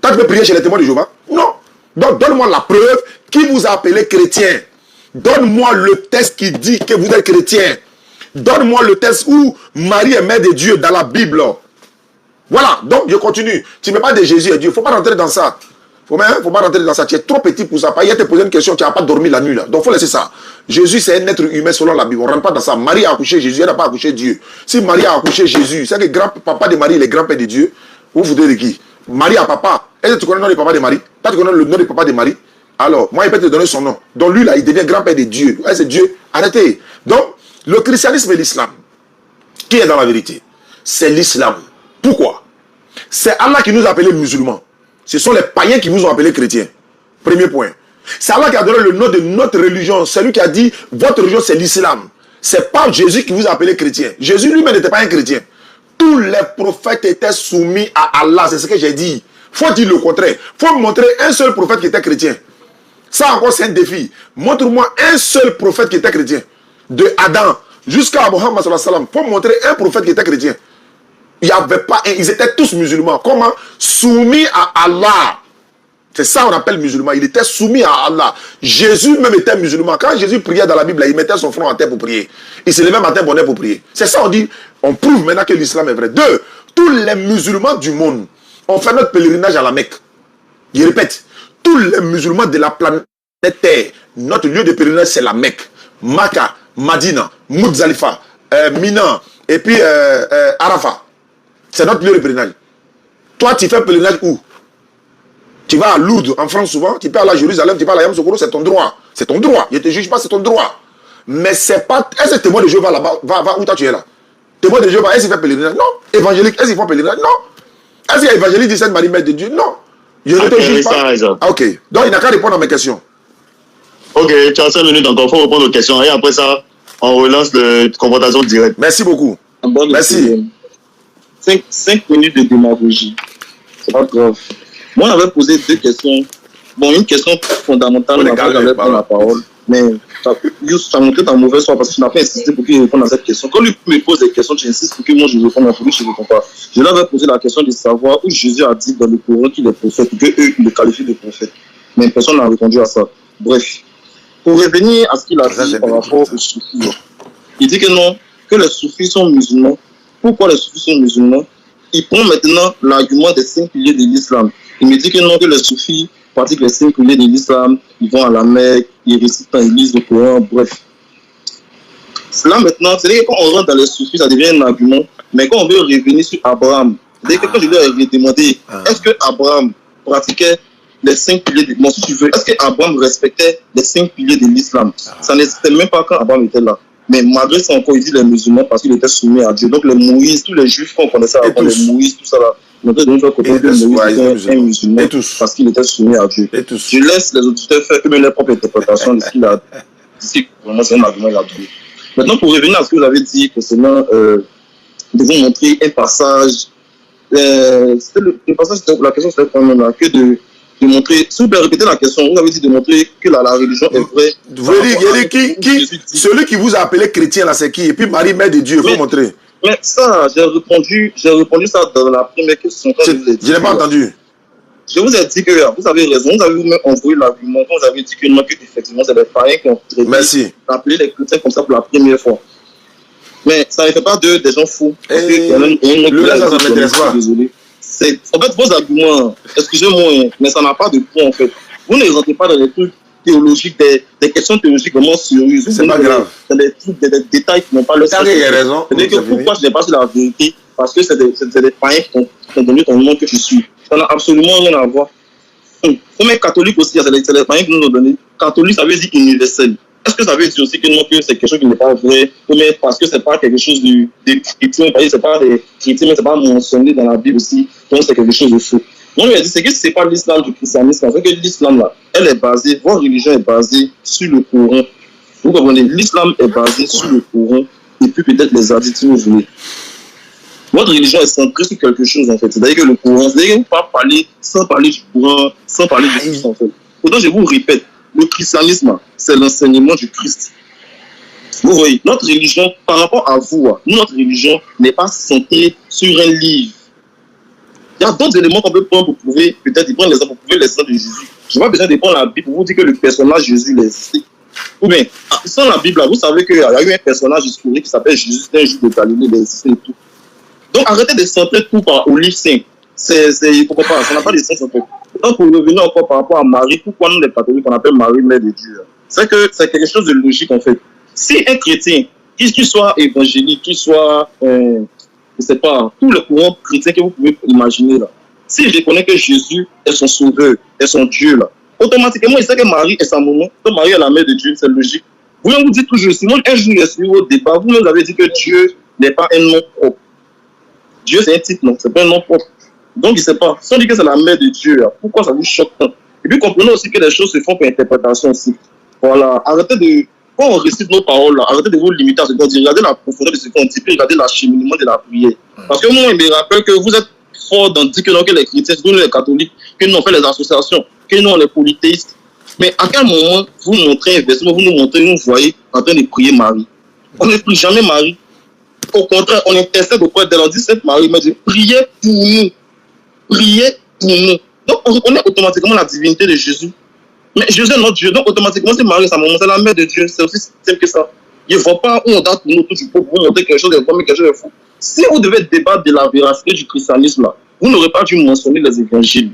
Toi, tu peux prier chez les témoins de Jéhovah? Non. Donc, donne-moi la preuve qui vous a appelé chrétien. Donne-moi le texte qui dit que vous êtes chrétien. Donne-moi le texte où Marie est mère de Dieu dans la Bible. Voilà, donc je continue. Tu ne mets pas de Jésus et Dieu. Il ne faut pas rentrer dans ça. Faut pas rentrer dans ça. Tu es trop petit pour ça. Il a te posé une question, tu n'as pas dormi la nuit là. Donc il faut laisser ça. Jésus, c'est un être humain selon la Bible. On ne rentre pas dans ça. Marie a accouché Jésus, elle n'a pas accouché Dieu. Si Marie a accouché Jésus, c'est que grand-papa de Marie, il est grand-père de Dieu. Vous vous dites de qui? Marie a papa. Est-ce que tu connais le nom du papa de Marie? Toi, tu connais le nom du papa de Marie? Alors, moi, il peut te donner son nom. Donc lui, là, il devient grand-père de Dieu. Ouais, c'est Dieu. Arrêtez. Donc, le christianisme et l'islam, qui est dans la vérité? C'est l'islam. Pourquoi? C'est Allah qui nous a appelés musulmans. Ce sont les païens qui vous ont appelés chrétiens. Premier point. C'est Allah qui a donné le nom de notre religion. C'est lui qui a dit, votre religion c'est l'islam. C'est pas Jésus qui vous a appelé chrétien. Jésus lui-même n'était pas un chrétien. Tous les prophètes étaient soumis à Allah. C'est ce que j'ai dit. Faut dire le contraire. Faut montrer un seul prophète qui était chrétien. Ça encore c'est un défi. Montre-moi un seul prophète qui était chrétien. De Adam jusqu'à Mohammed sallallahu alayhi wa sallam. Faut montrer un prophète qui était chrétien. Il n'y avait pas, ils étaient tous musulmans. Comment? Soumis à Allah. C'est ça qu'on appelle musulman. Il était soumis à Allah. Jésus même était musulman. Quand Jésus priait dans la Bible, il mettait son front à terre pour prier. Il se levait matin bonnet pour prier. C'est ça on dit. On prouve maintenant que l'islam est vrai. Deux, tous les musulmans du monde ont fait notre pèlerinage à la Mecque. Je répète, tous les musulmans de la planète Terre, notre lieu de pèlerinage c'est la Mecque. Makkah, Madina, Muzdalifa, Mina et puis Arafat. C'est notre lieu de pèlerinage. Toi, tu fais pèlerinage où? Tu vas à Lourdes, en France souvent, tu peux aller à Jérusalem, tu vas à la Yam-Sokoro, c'est ton droit. C'est ton droit. Je ne te juge pas, c'est ton droit. Mais c'est pas... Est-ce que témoin de Jéhovah là-bas, va où toi tu es là? Témoin de Jéhovah, est-ce qu'il fait pèlerinage? Non. Évangélique, est-ce qu'il fait pèlerinage? Non. Est-ce qu'il y a évangélique dit Sainte-Marie, Mère de Dieu? Non. Je ne te juge pas. Ah, ok. Donc il n'a qu'à répondre à mes questions. Ok, tu as 5 minutes encore, il faut répondre aux questions. Et après ça, on relance la confrontation directe. Merci beaucoup. Merci. 5 minutes de démagogie. C'est pas grave. Moi, on avait posé 2 questions. Bon, une question fondamentale, on avait pris la parole. Mais ça a montré ta mauvaise foi parce que tu n'as pas insisté pour qu'il réponde à cette question. Quand lui me pose des questions, tu insistes pour que moi je réponde à lui, je ne réponds pas. Je lui avais posé la question de savoir où Jésus a dit dans le Coran qu'il est prophète, qu'eux, ils le qualifient de prophète. Mais personne n'a répondu à ça. Bref. Pour revenir à ce qu'il a dit par rapport aux soufis, il dit que non, que les soufis sont musulmans. Pourquoi les soufis sont musulmans? Il prend maintenant l'argument des 5 piliers de l'islam. Il me dit que non, que les soufis pratiquent les 5 piliers de l'islam, ils vont à la Mecque, ils récitent dans l'église le Coran, bref. Là maintenant, c'est-à-dire que quand on rentre dans les soufis, ça devient un argument. Mais quand on veut revenir sur Abraham, c'est-à-dire que quand je lui ai demandé, est-ce que Abraham pratiquait les 5 piliers de... Bon, si tu veux, est-ce que Abraham respectait les 5 piliers de l'islam? Ça n'existait même pas quand Abraham était là. Mais malgré ça, encore, il dit les musulmans parce qu'il était soumis à Dieu. Donc les Moïse, tous les juifs qu'on connaissait avant, les Moïse, tout ça là, on était de notre côté que Moïse était un musulman parce qu'il était soumis à Dieu. Je laisse les auditeurs faire eux-mêmes leur propre interprétation de ce qu'il a dit. Vraiment, c'est un argument là-dessus. Maintenant, pour revenir à ce que vous avez dit concernant de vous montrer un passage, le passage, la question c'était quand même là, que de montrer, si vous pouvez répéter la question, vous avez dit de montrer que la religion est vraie. Vous voulez dire, celui qui vous a appelé chrétien là, c'est qui? Et puis Marie, mère de Dieu, il faut montrer. Mais ça, j'ai répondu ça dans la première question. Je n'ai pas entendu. Je vous ai dit que vous avez raison, vous avez vous-même envoyé l'argument, vous avez dit que non, que effectivement c'est les païens qui ont appelé les chrétiens comme ça pour la première fois. Mais ça ne fait pas d'eux des gens fous. Le reste, ça ne m'intéresse pas. Désolé. En fait, vos arguments, excusez-moi, mais ça n'a pas de poids en fait. Vous ne rentrez pas dans les trucs théologiques, des questions théologiques vraiment sérieuses. C'est pas grave. Dans des trucs, des détails qui n'ont pas le sens. Il a raison. C'est-à-dire que pourquoi je n'ai pas su la vérité? Parce que c'est des païens qui t'ont donné ton nom que je suis. Ça n'a absolument rien à voir. Comme les catholiques aussi, c'est les païens qui nous ont donné. Catholique, ça veut dire universel. Est-ce que ça veut dire aussi que non, que c'est quelque chose qui n'est pas vrai, mais parce que c'est pas quelque chose de chrétien, c'est pas des chrétiens, mais c'est pas mentionné dans la Bible aussi, donc c'est quelque chose de faux. Moi, je lui ai dit, c'est que c'est pas l'islam du christianisme, c'est que l'islam là, elle est basée, votre religion est basée sur le Coran. Vous comprenez, l'islam est basé sur le Coran, et puis peut-être les hadiths si vous voulez. Votre religion est centrée sur quelque chose, en fait. C'est-à-dire que le Coran, c'est-à-dire que vous ne pouvez pas parler sans parler du Coran, sans parler du Christ, en fait. Pourtant, je vous répète, le christianisme, c'est l'enseignement du Christ. Vous voyez, notre religion, par rapport à vous, notre religion n'est pas centrée sur un livre. Il y a d'autres éléments qu'on peut prendre pour prouver, peut-être, prendre l'exemple pour prouver l'existence de Jésus. Je n'ai pas besoin de prendre la Bible pour vous dire que le personnage Jésus l'existe. Ou bien, sans la Bible, vous savez qu'il y a eu un personnage historique qui s'appelle Jésus, c'était un juif de Galilée, il existait et tout. Donc, arrêtez de centrer tout au livre saint. Pourquoi pas, ça n'a pas de sens en fait. Donc, pour revenir encore par rapport à Marie, pourquoi nous les catholiques on appelle Marie Mère de Dieu? C'est que c'est quelque chose de logique en fait. Si un chrétien, qu'il soit évangélique, qu'il soit, je ne sais pas, tout le courant chrétien que vous pouvez imaginer là, si je reconnais que Jésus est son sauveur, est son Dieu là, automatiquement il sait que Marie est sa maman, que Marie est la mère de Dieu, c'est logique. Vous-même vous dites toujours, Simon, un jour il est suivi au débat, vous-même avez dit que Dieu n'est pas un nom propre. Dieu c'est un titre, non, c'est pas un nom propre. Donc il ne sait pas. Si on dit que c'est la mère de Dieu, là, pourquoi ça vous choque tant? Et puis comprenez aussi que les choses se font par interprétation aussi. Voilà, arrêtez de... Quand on récite nos paroles, là, arrêtez de vous limiter à ce qu'on dit. Regardez la profondeur de ce qu'on dit, puis regardez l'acheminement de la prière. Parce que moi, il me rappelle que vous êtes fort dans dire que, non, que les chrétiens, surtout les catholiques, que nous on fait les associations, que nous on est polythéistes. Mais à quel moment vous montrez inversement, vous nous montrez, nous voyez en train de prier Marie? On ne prie jamais Marie. Au contraire, on intercède auprès d'elle. On dit Sainte Marie, mais priez pour nous. Priez pour nous. Donc on reconnaît automatiquement la divinité de Jésus. Mais Jésus est notre Dieu, donc automatiquement c'est Marie, sa maman, c'est la mère de Dieu, c'est aussi simple que ça. Il ne faut pas où on doit tourner autour du pot pour vous montrer quelque chose de bon, mais quelque chose de fou. Si vous devez débattre de la véracité du christianisme, là, vous n'aurez pas dû mentionner les évangiles.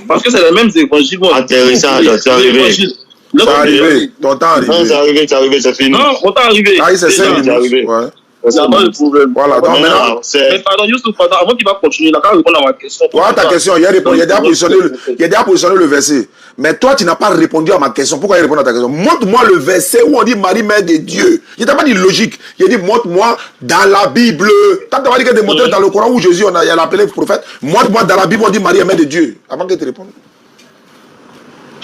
Parce que c'est les mêmes évangiles. Intéressant, c'est arrivé. C'est arrivé, ton temps arrivé. Non, c'est arrivé, c'est fini. Non, mon temps arrivé. Ah, c'est 5 minutes. arrivé. Ouais. Il n'y a pas de problème. Voilà, donc maintenant. Mais pardon, Youssouf, avant qu'il va continuer, là, quand il répond à ma question. Voilà ta question, il a déjà positionné le verset. Mais toi, tu n'as pas répondu à ma question. Pourquoi il répond à ta question? Montre-moi le verset où on dit Marie, mère de Dieu. Il t'a pas dit logique. Il a dit montre-moi dans la Bible. Quand tu as dit que de montrer dans le Coran où Jésus, il a appelé le prophète, montre-moi dans la Bible où on dit Marie, mère de Dieu. Avant que tu répondes.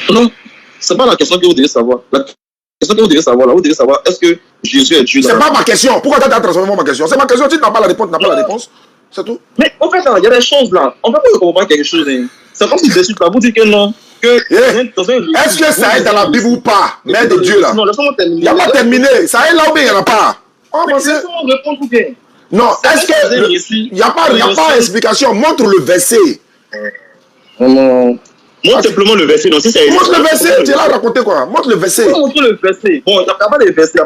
Non, ce n'est pas la question que vous devez savoir. La question que vous devez savoir, là, vous devez savoir, est-ce que Jésus est Dieu? C'est pas ma question. Pourquoi tu as transformé ma question? C'est ma question. Tu n'as pas la réponse, tu n'as pas la réponse. C'est tout. Mais en fait, il y a des choses là. On ne peut pas comprendre quelque chose. C'est comme si dessus, là, vous dites que non. Est-ce que ça est dans la Bible ou pas? Mère de Dieu là. Non, laissez-moi terminer. Il n'y a pas terminé. Ça est là ou bien il n'y en a pas? Laissez-moi répondre tout bien. Non, est-ce que. Il n'y a pas d'explication. Montre le verset. Non. Montre simplement le verset. Si montre le verset. Tu l'as raconté quoi? Montre le verset. Montre le verset. Bon, il n'y a pas de verset.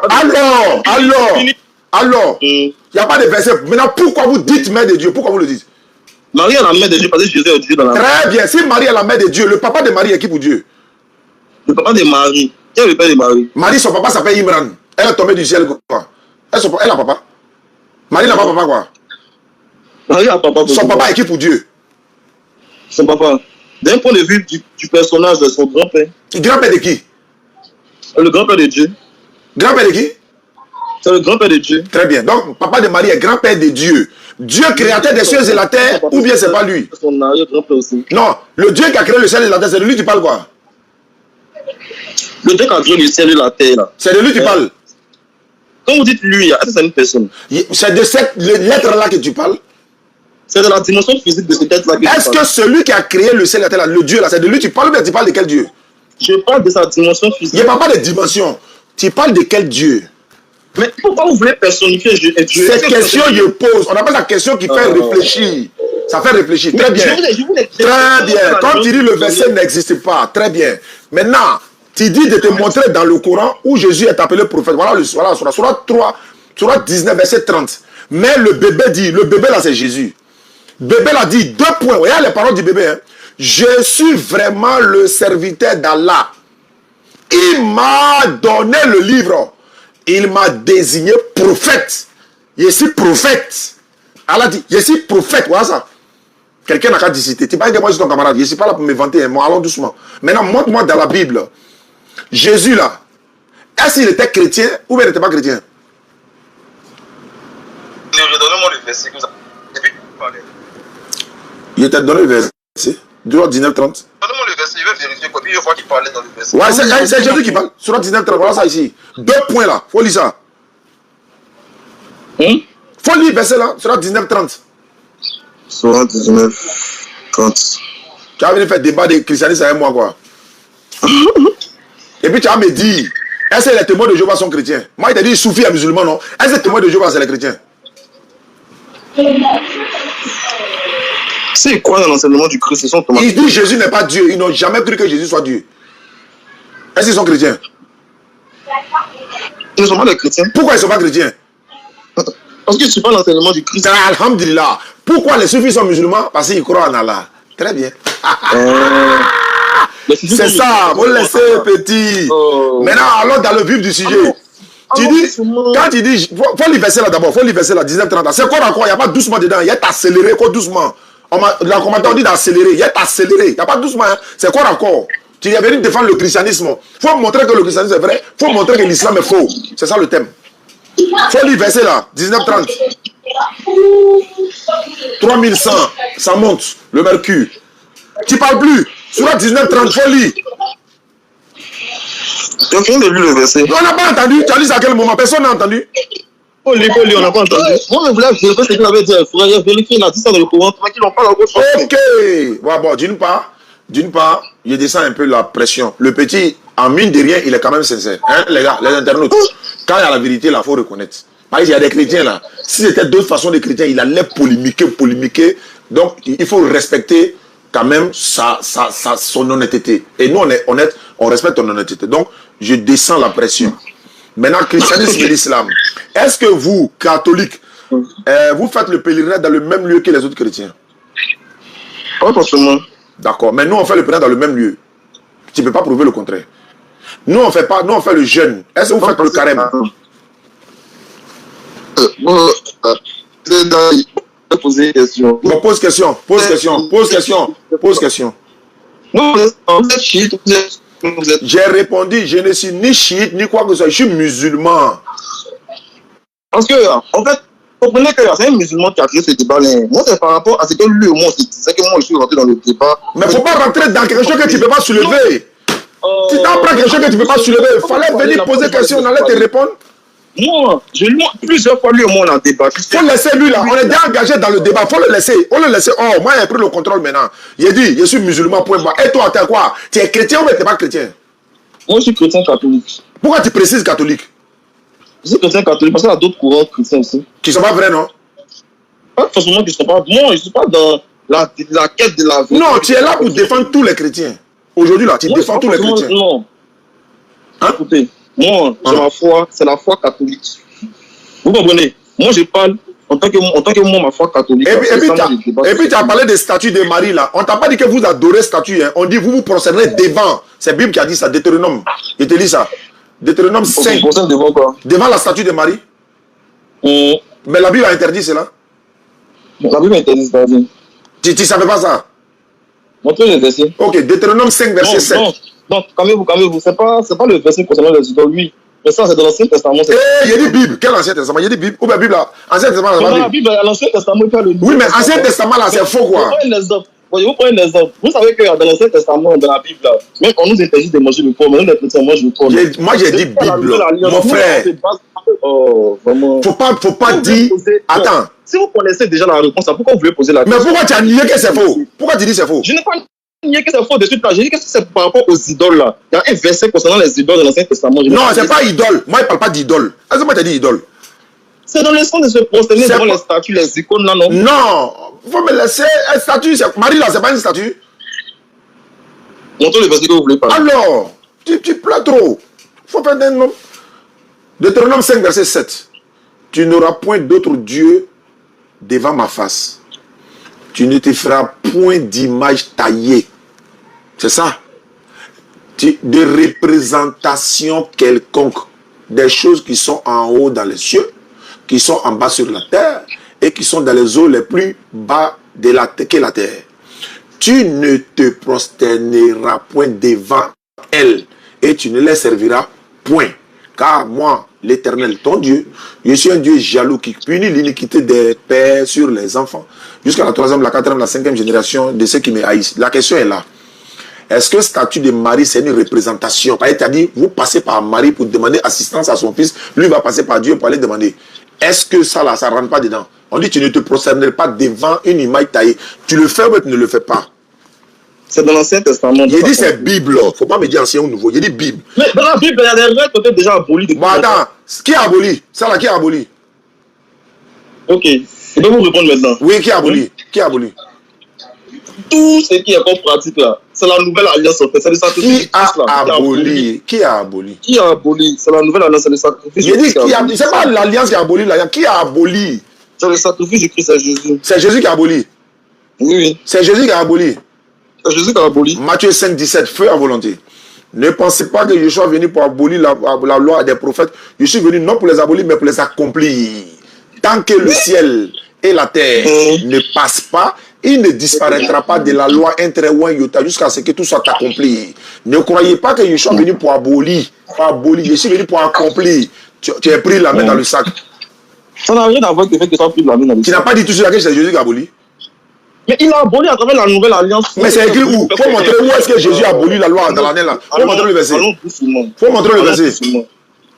Alors. Il n'y a pas de verset. Maintenant, pourquoi vous dites mère de Dieu? Pourquoi vous le dites? Marie est la mère de Dieu parce que Jésus est Dieu dans la Bible. Très bien. Si Marie est la mère de Dieu, le papa de Marie est qui pour Dieu? Le papa de Marie. Qui est le père de Marie? Marie, son papa s'appelle Imran. Elle est tombée du ciel quoi? Elle a papa. Marie n'a pas papa quoi? Marie a papa. Son papa est qui pour Dieu? Son papa. D'un point de vue du personnage de son grand-père. Grand-père de qui? Le grand-père de Dieu. Grand-père de qui? C'est le grand-père de Dieu. Très bien. Donc, papa de Marie est grand-père de Dieu. Dieu créateur des cieux et la terre, ou bien c'est pas lui? Son arrière-grand-père aussi. Non, le Dieu qui a créé le ciel et la terre, c'est de lui qui parle quoi? Le Dieu qui a créé le ciel et la terre là. C'est de lui qui parle. Quand vous dites lui, est-ce que c'est une personne? C'est de cette lettre-là que tu parles? C'est de la dimension physique de cette lettre-là que tu parles. Est-ce que celui qui a créé le ciel et la terre, le Dieu là, c'est de lui que tu parles ou bien tu parles de quel Dieu? Je parle de sa dimension physique. Il n'y a pas de dimension. Tu parles de quel Dieu? Mais pourquoi vous voulez personnifier Dieu? Cette question, je pose. On appelle la question qui fait réfléchir. Ça fait réfléchir. Très bien. Très bien. Quand tu dis le verset n'existe pas, très bien. Maintenant, tu dis de te montrer dans le Coran où Jésus est appelé prophète. Voilà, Sourate 3, Sourate 19, verset 30. Mais le bébé dit, le bébé là c'est Jésus. Bébé l'a dit, 2 points. Regarde les paroles du bébé. Hein. Je suis vraiment le serviteur d'Allah. Il m'a donné le livre. Il m'a désigné prophète. Je suis prophète. Allah dit, je suis prophète. Voilà ça. Quelqu'un n'a qu'à discuter. Tu ne peux pas dire moi je suis ton camarade. Je ne suis pas là pour me vanter. Moi, allons doucement. Maintenant, montre-moi dans la Bible. Jésus là. Est-ce qu'il était chrétien ou bien il n'était pas chrétien? Donnez-moi le verset que vous avez parlé. Il t'a donné le verset. Sourate 19, 30. Donnez-moi le verset, je vais vérifier quoi. Puis je vois qu'il parlait dans le verset. Ouais, c'est Jésus qui parle. Sourate 19, 30. Voilà ça ici. 2 points là. Faut lire ça. Faut lire le verset là. Sourate 19, 30. Soran 19, 30. Tu as venu faire débat de christianisme avec moi, quoi. Et puis tu vas me dire, est-ce que les témoins de Jéhovah sont chrétiens? Moi, il t'a dit soufi et musulman, non? Est-ce que les témoins de Jéhovah, c'est les chrétiens? C'est quoi dans l'enseignement du Christ? Ils disent Jésus n'est pas Dieu. Ils n'ont jamais cru que Jésus soit Dieu. Est-ce qu'ils sont chrétiens? Ils ne sont pas des chrétiens. Pourquoi ils ne sont pas chrétiens? Parce qu'ils ne suivent pas l'enseignement du Christ. Alhamdulillah. Pourquoi les soufis sont musulmans? Parce qu'ils croient en Allah. Très bien. C'est ça, vous laissez petit. Maintenant, allons dans le vif du sujet. Tu dis, quand tu dis, faut les verser là d'abord, faut les verser là, 19-30. C'est quoi encore? Il n'y a pas doucement dedans, il y a accéléré, quoi doucement. La commentaire dit d'accélérer, il y a accéléré, il n'y a pas doucement. Hein. C'est quoi encore? Tu es venu défendre le christianisme. Il faut montrer que le christianisme est vrai, il faut montrer que l'islam est faux. C'est ça le thème. Faut les verser là, 19-30. 3100, ça monte, le mercure. Tu parles plus. Sur la 19-30, faut lire. Tu as fini de lire le verset. On n'a pas entendu. Tu as lu à quel moment? Personne n'a entendu. Faut lire, on n'a pas entendu. Moi, je voulais vérifier ce qu'il avait dit. Il faudrait vérifier la distance dans le courant. Qu'ils n'ont pas la gauche. Ok. Ouais, bon, d'une part, je descends un peu la pression. Le petit, en mine de rien, il est quand même sincère. Hein, les gars, les internautes. Quand il y a la vérité, là, il faut reconnaître. Par exemple, il y a des chrétiens là. Si c'était d'autres façons de chrétiens, il allait polémiquer. Donc, il faut respecter quand même son honnêteté. Et nous, on est honnête, on respecte ton honnêteté. Donc, je descends la pression. Maintenant, christianisme et l'islam. Est-ce que vous, catholiques, vous faites le pèlerinage dans le même lieu que les autres chrétiens? Pas forcément. D'accord. Mais nous, on fait le pèlerinage dans le même lieu. Tu ne peux pas prouver le contraire. Nous, on fait pas. Nous, on fait le jeûne. Est-ce que vous faites le carême? Poser des questions. Bon, pose question. Non, vous êtes chiite, vous êtes... J'ai répondu, je ne suis ni chiite, ni quoi que ce soit. Je suis musulman. Parce que, en fait, vous comprenez que c'est un musulman qui a créé ce débat-là. Moi, c'est par rapport à ce que lui, moi, c'est que moi, je suis rentré dans le débat. Mais il ne faut pas rentrer dans quelque chose que tu ne peux pas soulever. Si tu apprends quelque chose que tu ne peux pas soulever, il fallait venir poser question, on allait te répondre. Moi, plusieurs fois, lui et moi, on a débattu. Il faut laisser lui là, on est déjà engagé dans le débat, il faut le laisser. On le laisse. Oh, moi, j'ai pris le contrôle maintenant. J'ai dit, je suis musulman, point barre. Et toi, t'es quoi? Tu es chrétien ou tu n'es pas chrétien? Moi, je suis chrétien catholique. Pourquoi tu précises catholique? Je suis chrétien catholique parce qu'il y a d'autres courants chrétiens aussi. Qui ne sont pas vrais, non? Pas forcément qui ne sont pas. Moi, je ne suis pas dans la quête de la vie. Non, tu es là pour défendre tous les chrétiens. Aujourd'hui, là, tu défends tous les chrétiens. Non. Hein? Écoutez, moi, j'ai ma foi, c'est la foi catholique. Vous comprenez? Moi, je parle en tant que moi, ma foi catholique. Et puis, tu as parlé des statues de Marie, là. On ne t'a pas dit que vous adorez statues. Hein. On dit vous prosternerez devant. C'est la Bible qui a dit ça, Deutéronome. Je te lis ça. Deutéronome 5. Devant quoi? Devant la statue de Marie. Mais la Bible a interdit cela. La Bible interdit ça. Tu ne savais pas ça? Montrez le verset. Ok, Deutéronome 5, verset 7. Non, calmez-vous. C'est pas le verset concernant les idoles, oui. Mais ça, c'est dans l'Ancien Testament. Il y a dit Bible. Quel Ancien Testament? Il y a dit Bible. Ou bien Bible là. Ancien Testament, là. La Bible, l'Ancien Testament, il parle de... Oui, mais Ancien Testament, là, c'est faux, quoi. Je vous prends un exemple. Vous savez que dans l'Ancien Testament, dans la Bible, là, même on nous interdit de manger le porc, mais nous, les chrétiens, mangent le porc. Moi, j'ai dit Bible. Mon frère. Faut pas dire... Attends. Si vous connaissez déjà la réponse, pourquoi vous voulez poser la question? Mais pourquoi tu as nié que c'est faux? Pourquoi tu dis que c'est faux? Je n'ai pas nié que c'est faux de suite là. J'ai dit que c'est par rapport aux idoles là. Il y a un verset concernant les idoles dans l'Ancien Testament. Non, c'est pas idole. Moi, je ne parle pas d'idole. Est-ce que moi, tu as dit idole? C'est dans le sens de se prosterner devant les statues, les icônes là, non? Non. Faut me laisser. Une statue, Marie là, c'est pas une statue. Montrez le verset que vous voulez parler. Alors, tu pleures trop. Faut faire un nom. Deutéronome 5, verset 7. Tu n'auras point d'autre Dieu devant ma face. Tu ne te feras point d'image taillée. C'est ça. De représentation quelconque. Des choses qui sont en haut dans les cieux, qui sont en bas sur la terre, et qui sont dans les eaux les plus bas de la terre que la terre. Tu ne te prosterneras point devant elles, et tu ne les serviras point. Car moi, l'Éternel, ton Dieu, je suis un Dieu jaloux qui punit l'iniquité des pères sur les enfants, jusqu'à la 3e, la 4e, la 5e génération de ceux qui me haïssent. La question est là. Est-ce que le statut de Marie, c'est une représentation? Par exemple, tu as dit, vous passez par Marie pour demander assistance à son fils, lui va passer par Dieu pour aller demander. Est-ce que ça là, ça ne rentre pas dedans? On dit tu ne te prosternerais pas devant une image taillée. Tu le fais ou tu ne le fais pas? C'est dans l'Ancien Testament. Il dit c'est Bible. Il ne faut pas me dire ancien ou nouveau. Il dit Bible. Mais dans la Bible, il y a des règles peut-être déjà abolies. Bon, attends. Qui a aboli? Ça là, qui a aboli? Ok. Je vais vous répondre maintenant. Oui, qui a aboli? Qui a aboli? Tout ce qui est comme pratique là, c'est la nouvelle alliance en fait. C'est le sacrifice. Qui a aboli? Qui a aboli? Qui a aboli? C'est la nouvelle alliance, c'est le sacrifice. Il dit qui a aboli. C'est pas l'alliance qui a aboli l'alliance. Qui a aboli? C'est le sacrifice du Christ à Jésus. C'est Jésus qui a aboli. Oui, oui. C'est Jésus qui a aboli. C'est Jésus qui a aboli. Matthieu 5, 17, feu à volonté. Ne pensez pas que je suis venu pour abolir la loi des prophètes. Je suis venu non pour les abolir, mais pour les accomplir. Tant que le ciel et la terre ne passent pas, il ne disparaîtra pas de la loi un trait ou un iota jusqu'à ce que tout soit accompli. Ne croyez pas que je suis venu pour abolir. Je suis venu pour accomplir. Tu as pris la main dans le sac. Ça n'a rien à voir avec le fait que tu as pris la main dans le sac. Tu n'as pas dit tout ça que c'est Jésus qui a aboli. Mais il a aboli à travers la nouvelle alliance. Mais c'est écrit où? Il faut montrer où est-ce que Jésus a aboli la loi dans l'année là. Il faut montrer le verset. Il faut montrer le verset.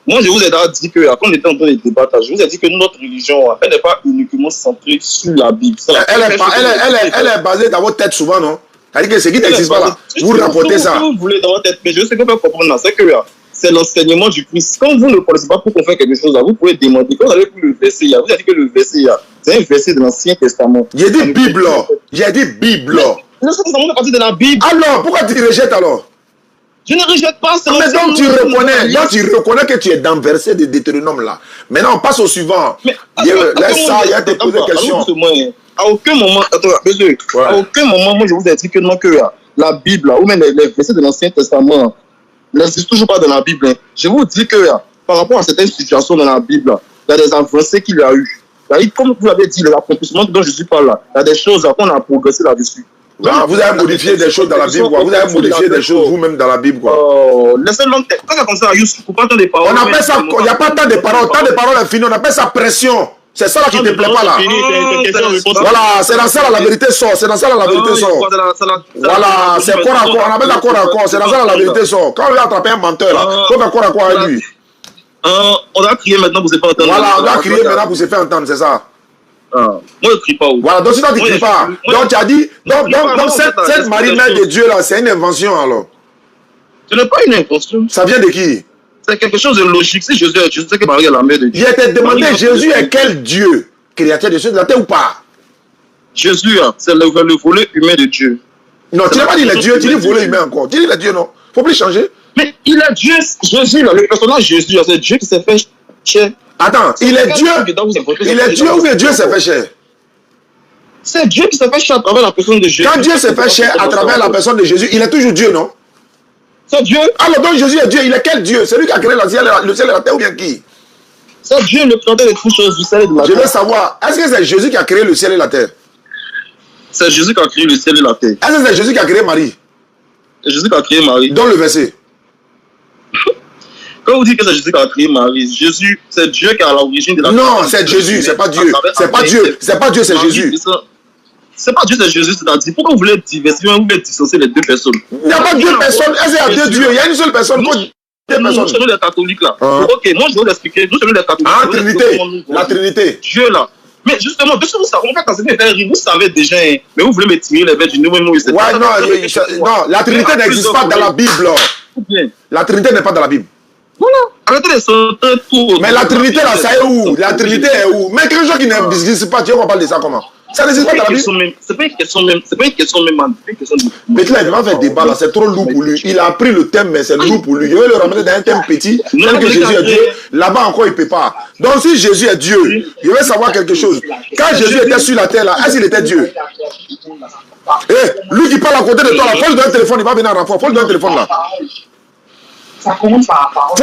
Moi, je vous ai dit que, quand on était en train de débattre, je vous ai dit que notre religion, elle n'est pas uniquement centrée sur la Bible. Elle est basée dans votre tête souvent, non? C'est-à-dire que ce qui n'existe pas là, vous rapportez ça. Vous voulez dans votre tête, mais je sais que vous pouvez comprendre là, c'est que c'est l'enseignement du Christ. Quand vous ne connaissez pas pourquoi on fait quelque chose là, vous pouvez demander. Quand vous avez pris le verset, vous avez dit que le verset, c'est un verset de l'Ancien Testament. J'ai dit Bible. J'ai dit Bible. L'Ancien Testament fait partie de la Bible. Alors, pourquoi tu rejettes alors? Je ne rejette pas. Mais donc tu reconnais que tu es dans le verset de Deutéronome là. Maintenant, on passe au suivant. Laisse ça, il y a te poser des questions. À aucun moment, à aucun moment, moi je vous ai dit que non, que la Bible, ou même les versets de l'Ancien Testament, n'existent toujours pas dans la Bible. Je vous dis que par rapport à certaines situations dans la Bible, il y a des avancées qu'il y a eu. Comme vous l'avez dit, l'accomplissement dont je suis pas là, il y a des choses qu'on a progressé là-dessus. Non, vous avez modifié des choses dans la Bible, quoi. Vous avez modifié des choses vous-même dans la Bible, quoi. Laissez-le. Quand c'est comme ça, Youssou, faut pas tant de paroles. On appelle ça, il n'y a pas tant de paroles. Tant de paroles est fini, on appelle ça pression. C'est ça là qui ne te plaît pas là. Voilà, c'est dans ça là la vérité sort. C'est dans ça là la vérité sort. Voilà, c'est corps à corps. On appelle ça corps à corps. C'est dans ça là la vérité sort. Quand on veut attraper un menteur là, il faut faire corps à corps avec lui. On doit crier maintenant pour se faire entendre. Voilà, on doit crier maintenant pour se faire entendre, c'est ça. Moi, je ne crie pas. Voilà, donc si toi tu ne cries pas. Donc tu as dit, donc cette Marie-Mère de Dieu là, c'est une invention alors. Ce n'est pas une invention. Ça vient de qui? C'est quelque chose de logique. Si Jésus est Dieu, c'est que Marie est la mère de Dieu. Je t'ai demandé, Jésus est quel Dieu? Créateur de cieux de la terre ou pas? Jésus, c'est le volet humain de Dieu. Non, tu n'as pas dit le Dieu, tu dis volet humain encore. Tu dis le Dieu, non? Faut plus changer. Mais il est Dieu, Jésus, le personnage Jésus, c'est Dieu qui s'est fait chair. Attends, il est Dieu. Il est Dieu ou bien Dieu s'est fait chair? C'est Dieu qui s'est fait chair à travers la personne de Jésus. Quand Dieu s'est fait chair à travers la personne de Jésus, il est toujours Dieu, non? C'est Dieu. Alors donc Jésus est Dieu, il est quel Dieu? C'est lui qui a créé le ciel et la terre ou bien qui? C'est Dieu le créateur de toutes choses du ciel et de la terre. Je veux savoir, est-ce que c'est Jésus qui a créé le ciel et la terre? C'est Jésus qui a créé le ciel et la terre. Est-ce que c'est Jésus qui a créé Marie? C'est Jésus qui a créé Marie. Dans le verset. Quand vous dites que c'est Jésus qui a créé Marie, Jésus, c'est Dieu qui est à l'origine de la... Non, c'est Jésus, c'est pas Dieu. C'est pas Dieu, c'est pas Dieu, c'est Jésus. C'est pas Dieu, c'est Jésus, c'est-à-dire, pourquoi vous voulez diversifier, vous voulez dissocier les deux personnes? Il n'y a pas deux personnes, est-ce qu'il y a deux dieux? Il y a une seule personne. Nous, chez nous les catholiques là. Ok, moi je vais vous expliquer. Nous chez nous les catholiques. Ah, Trinité. La Trinité. Dieu là. Mais justement, de ce que vous savez, vous savez déjà, mais vous voulez me tirer les verres du nouveau mot. Ouais, non, la Trinité n'existe pas dans la Bible. La Trinité n'est pas dans la Bible. Voilà. Arrêtez de sauter tout. Mais la Trinité là, ça est où? La Trinité est où? Mais quelque chose qui n'existe pas, tu vois qu'on parle de ça comment? Ça n'existe pas dans la Bible. C'est pas une question même. C'est pas une question même. Mais là, il va faire débat là, c'est trop lourd pour lui. Il a appris le thème, mais c'est lourd pour lui. Je vais le ramener dans un thème petit, tel que Jésus est Dieu. Là-bas encore, il ne peut pas. Donc si Jésus est Dieu, il veut savoir quelque chose. Quand Jésus était sur la terre là, est-ce qu'il était Dieu? Lui qui parle à côté de toi là, faut lui donner un téléphone, il va venir en renfort. Faut lui donner un téléphone là. Ça commence par la parole.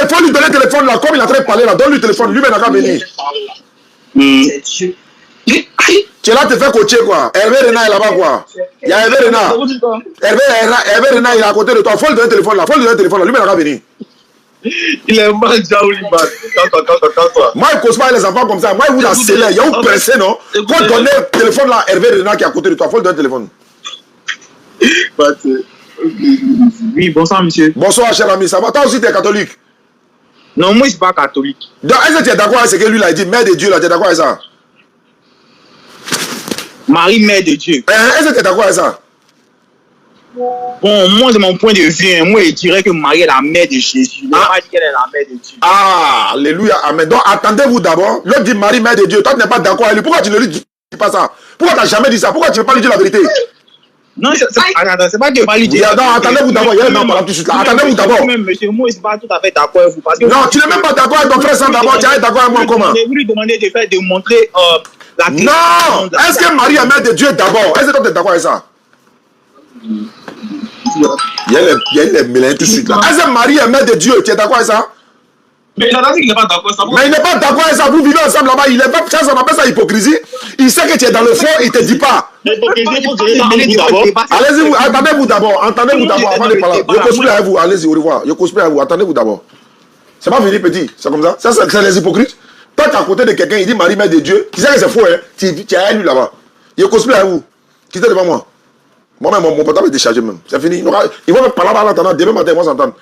Faut lui donner le téléphone là, comme il est en train de parler là, donne-lui le téléphone, lui-même n'a qu'à venir. C'est Dieu. Tu es là, te fais coacher quoi. Hervé Renard est là-bas quoi. Il y a Hervé Renard. Hervé Renard, il est à côté de toi. Faut lui donner le téléphone là, lui-même n'a qu'à venir. Il est mal Jaouli, calme-toi. Moi, il ne cause pas les enfants comme ça. Moi, il vous accélère. Il y a vous pressé, non? Faut donner le téléphone là, Hervé Renard qui est à côté de toi. Faut lui donner le téléphone. Oui, bonsoir, monsieur. Bonsoir, cher ami. Ça va? Toi aussi, tu es catholique? Non, moi, je ne suis pas catholique. Donc, est-ce que tu es d'accord avec ce que lui il a dit, mère de Dieu, là, tu es d'accord avec ça? Marie, mère de Dieu. Est-ce que tu es d'accord avec ça? Bon, moi, de mon point de vue, moi, je dirais que Marie est la mère de Jésus. Il n'a pas dit qu'elle est la mère de Dieu. Ah, alléluia, amen. Donc, attendez-vous d'abord. L'autre dit Marie, mère de Dieu. Toi, tu n'es pas d'accord avec lui. Pourquoi tu ne lui dis pas ça? Pourquoi tu n'as jamais dit ça? Pourquoi tu ne veux pas lui dire la vérité? Non, c'est pas que je vais pas lui dire. Non, attendez-vous d'abord. Il y a un homme tout de suite là. Attendez-vous d'abord. Monsieur, moi, je ne suis pas tout à fait d'accord avec vous. Parce que non, tu n'es même pas d'accord avec ton frère Sam d'abord. Tu es d'accord avec moi comment? Vous lui demandez de montrer la Trinité. Non! Est-ce que Marie est mère de Dieu d'abord? Est-ce que toi, tu es d'accord avec ça? Il y a les mélènes tout de suite là. Est-ce que Marie est mère de Dieu? Tu es d'accord avec ça? Mais il a dit qu'il n'est pas d'accord avec ça. Mais il n'est pas d'accord avec ça. Vous vivez ensemble là-bas. Il est pas. Ça, on appelle ça hypocrisie. Il sait que tu es dans le fond. Il ne te dit pas. Allez-y, attendez-vous d'abord. Attendez-vous d'abord avant de parler. Je cosplay avec vous. Allez-y, au revoir. Je cosplay avec vous. Attendez-vous d'abord. C'est pas fini, petit. C'est comme ça. Ça, c'est les hypocrites. Toi, tu es à côté de quelqu'un. Il dit Marie, mère de Dieu. Tu sais que c'est faux, hein. Tu es lui là-bas. Je cosplay avec vous. Quittez devant moi. Moi-même, mon portable est déchargé même. C'est fini. Ils vont me parler en attendant. Demain matin, ils vont s'entendre.